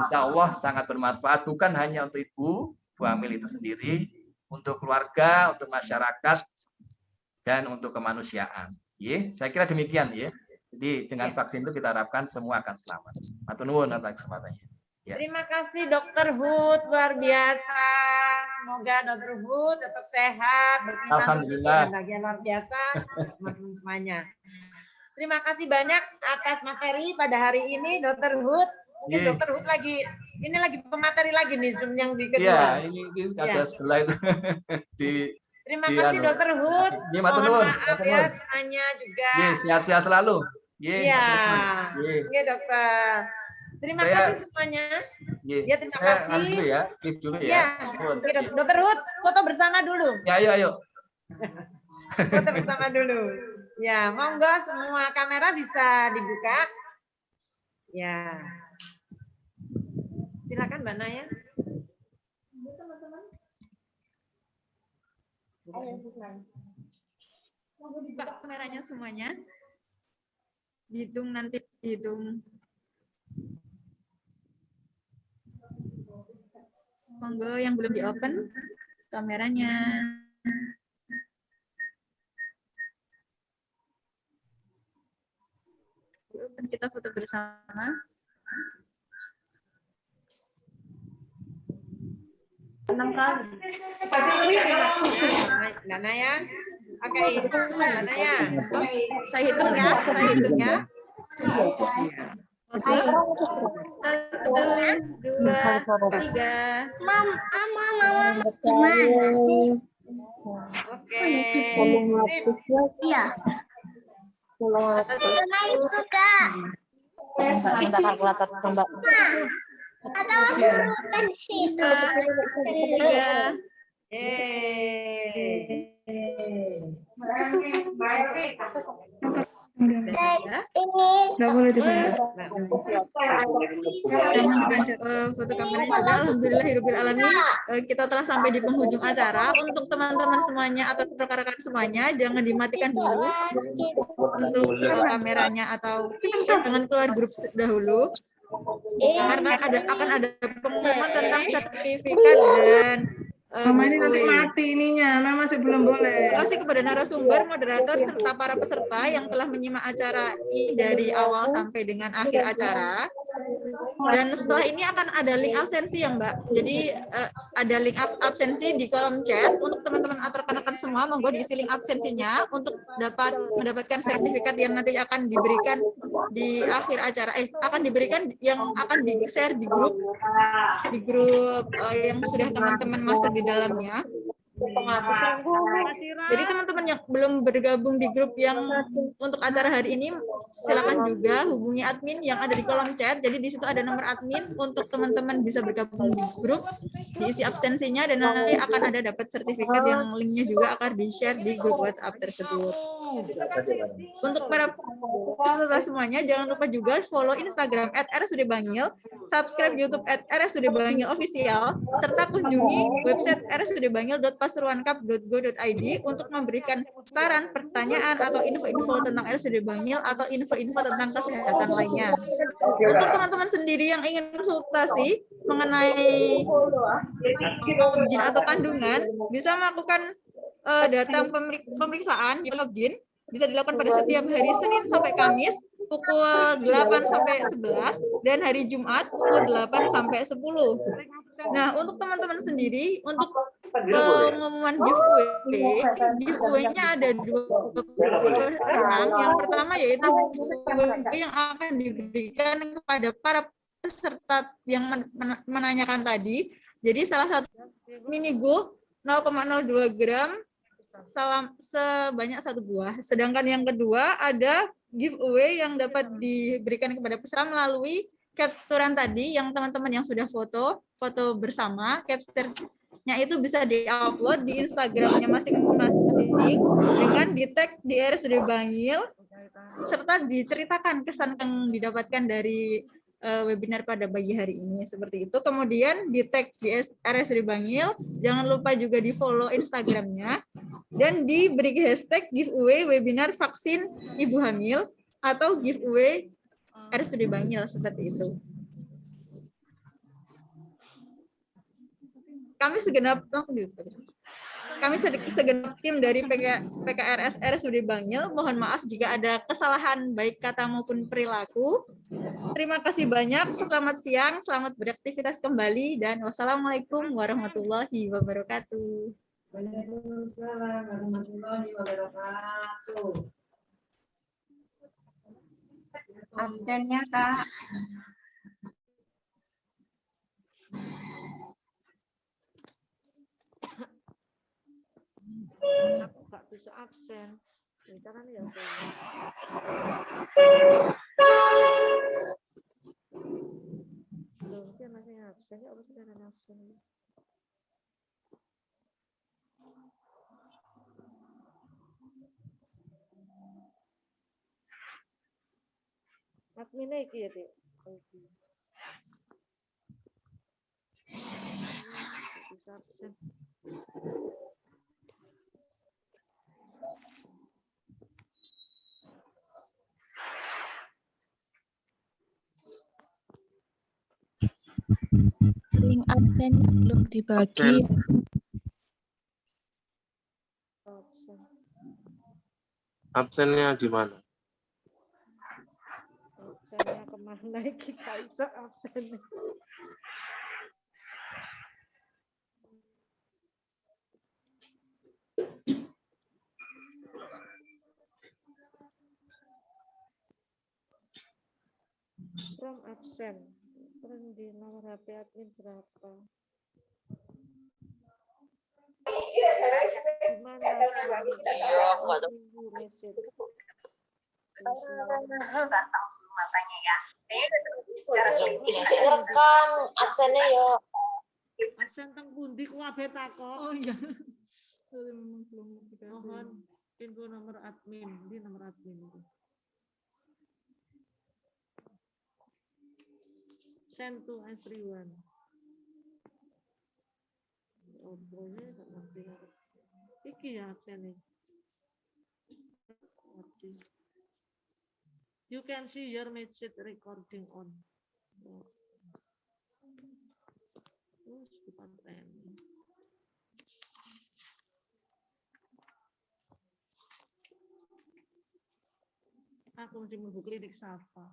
Insya Allah sangat bermanfaat, bukan hanya untuk ibu hamil itu sendiri, untuk keluarga, untuk masyarakat, dan untuk kemanusiaan. Saya kira demikian ya. Jadi dengan vaksin itu kita harapkan semua akan selamat. Matur nuwun atas kesempatannya. Ya. Terima kasih Dokter Hud, luar biasa. Semoga Dokter Hud tetap sehat, beriman, Alhamdulillah. dan bahagia luar biasa teman-teman semuanya. Terima kasih banyak atas materi pada hari ini Dokter Hud. Mungkin Dokter Hud lagi pemateri lagi nih Zoom yang di kedua. Iya, ini ada sebelah itu Terima kasih Dokter Hud. Mohon maaf ya semuanya juga. Sehat-sehat selalu. Iya. Iya Dokter. Terima kasih semuanya. Ya terima kasih. Dulu ya, klik dulu ya. Iya. Dokter Hud, foto bersama dulu. Ya, ayo. Foto bersama dulu. Ya, monggo semua kamera bisa dibuka. Ya. Silakan Mbak Naya. Buka kameranya semuanya. Dihitung nanti, dihitung. Monggo yang belum di-open kameranya. Di-open, kita foto bersama. Mbak Naya. Oke, Mbak Naya. Saya hitung ya. 1, 2, 3. Oke. Iya. Itu Kak. Minta kalkulator Mbak. Atau urutan di situ. 3. Ini Nggak boleh dipegang. Foto kameranya sudah. Alhamdulillahirabbil alamin. Kita telah sampai di penghujung acara. Untuk teman-teman semuanya atau rekan-rekan semuanya, jangan dimatikan dulu untuk kameranya, atau jangan keluar grup dahulu, karena akan ada pengumuman tentang sertifikat dan Mama ini nanti mati ininya, Mama masih belum boleh. Terima kasih kepada narasumber, moderator, serta para peserta yang telah menyimak acara ini dari awal sampai dengan akhir acara. Dan setelah ini akan ada link absensi ya Mbak. Jadi ada link absensi di kolom chat untuk teman-teman atau rekan-rekan semua. Monggo diisi link absensinya untuk mendapatkan sertifikat yang nanti akan diberikan di akhir acara. Akan diberikan yang akan di-share di grup yang sudah teman-teman masuk di dalamnya. Jadi teman-teman yang belum bergabung di grup yang untuk acara hari ini, silakan juga hubungi admin yang ada di kolom chat. Jadi di situ ada nomor admin untuk teman-teman bisa bergabung di grup, diisi absensinya, dan nanti akan ada dapat sertifikat yang linknya juga akan di-share di grup WhatsApp tersebut. Untuk para peserta semuanya, jangan lupa juga follow Instagram @rsudbangil, subscribe YouTube @rsudbangil official, serta kunjungi website rsudbangil.pasuruankap.go.id untuk memberikan saran, pertanyaan, atau info-info tentang RSUD Bangil atau info-info tentang kesehatan lainnya. Untuk teman-teman sendiri yang ingin konsultasi mengenai objin atau kandungan, bisa melakukan datang pemeriksaan di objin, bisa dilakukan pada setiap hari Senin sampai Kamis pukul 8 sampai 11 dan hari Jumat pukul 8 sampai 10. Nah, untuk teman-teman sendiri, untuk pengumuman giveaway-nya ada 2 pemenang. Yang pertama yaitu giveaway yang akan diberikan kepada para peserta yang menanyakan tadi. Jadi salah satu mini gold 0,02 gram sebanyak 1 buah. Sedangkan yang kedua ada giveaway yang dapat diberikan kepada peserta melalui capturean tadi yang teman-teman yang sudah foto bersama, capture-nya itu bisa di-upload di Instagramnya masing-masing dengan di-tag di RSUD Bangil serta diceritakan kesan yang didapatkan dari webinar pada pagi hari ini, seperti itu. Kemudian di tag di RSUD Bangil, jangan lupa juga di follow Instagramnya dan diberi hashtag giveaway webinar vaksin ibu hamil atau giveaway RSUD Bangil, seperti itu. Kami segenap tim dari PKRS RSUD Bangil, mohon maaf jika ada kesalahan baik kata maupun perilaku. Terima kasih banyak, selamat siang, selamat beraktivitas kembali, dan wassalamualaikum warahmatullahi wabarakatuh. Waalaikumsalam warahmatullahi wabarakatuh. Absennya, Kak. Aku nggak bisa absen. Kita kan ya. Loh, dia masih absen ya, apa sudah absen? Adminnya iki ya, Dek. Bisa absen. Link absennya belum dibagi. Absen. Absennya di mana? Absennya kemana iki Kaisa absennya? From absen. Terus di nomor HP admin berapa? Gimana? Rekam absennya ya. Absen teng pundi ku abe takok. Oh iya. Mohon info nomor admin, di nomor admin itu. Send to everyone. Oh, boleh tak ngerti. Iki ya absen. You can see your message recording on. Aku mesti mlebu klinik Safa.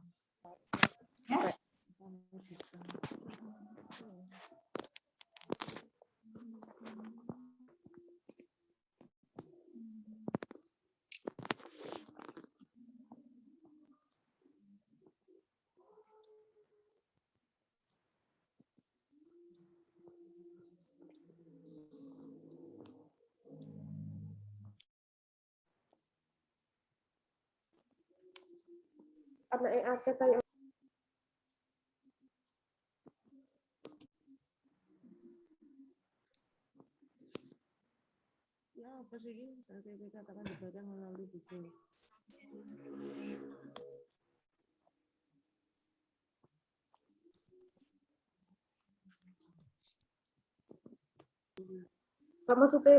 Anak akeh tayo. Ya, apa sih ini? Saya katakan dibaca melalui buku. Kamu supaya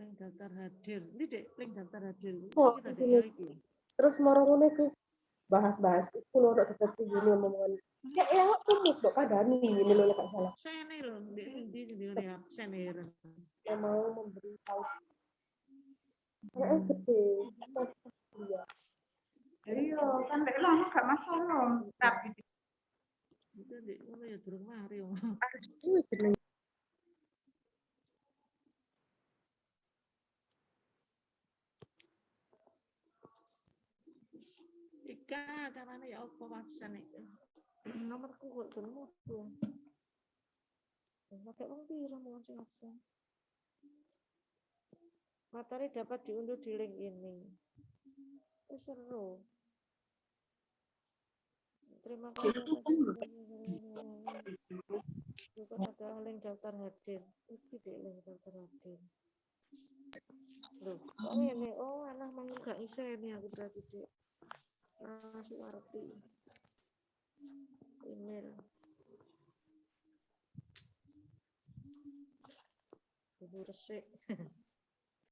link daftar hadir. Ini Dek, link daftar hadir. Oh, ini. Terus mau ngene ku bahas-bahas itu loh seperti gini omongan. Ya aku kok kadani ini loh Kak salah. Saya nih loh, di absen ya. Yang mau memberi tahu. Karena gede. Iya. Iya, kan lek lama gak masalah. Tapi Itu di mana ya durung mari. Ika, caranya ya apa absen itu? Nomorku kok durung mutu. Pakai wong pira mau sing absen? Materi dapat diunduh di link ini. Seru. Terima kasih juga ada link daftar hadir. Iki deh link daftar hadir. Loh, kok ini? Oh, anak mau gak bisa ini aku berarti dek. Masih ngerti. Email. Ibu resik.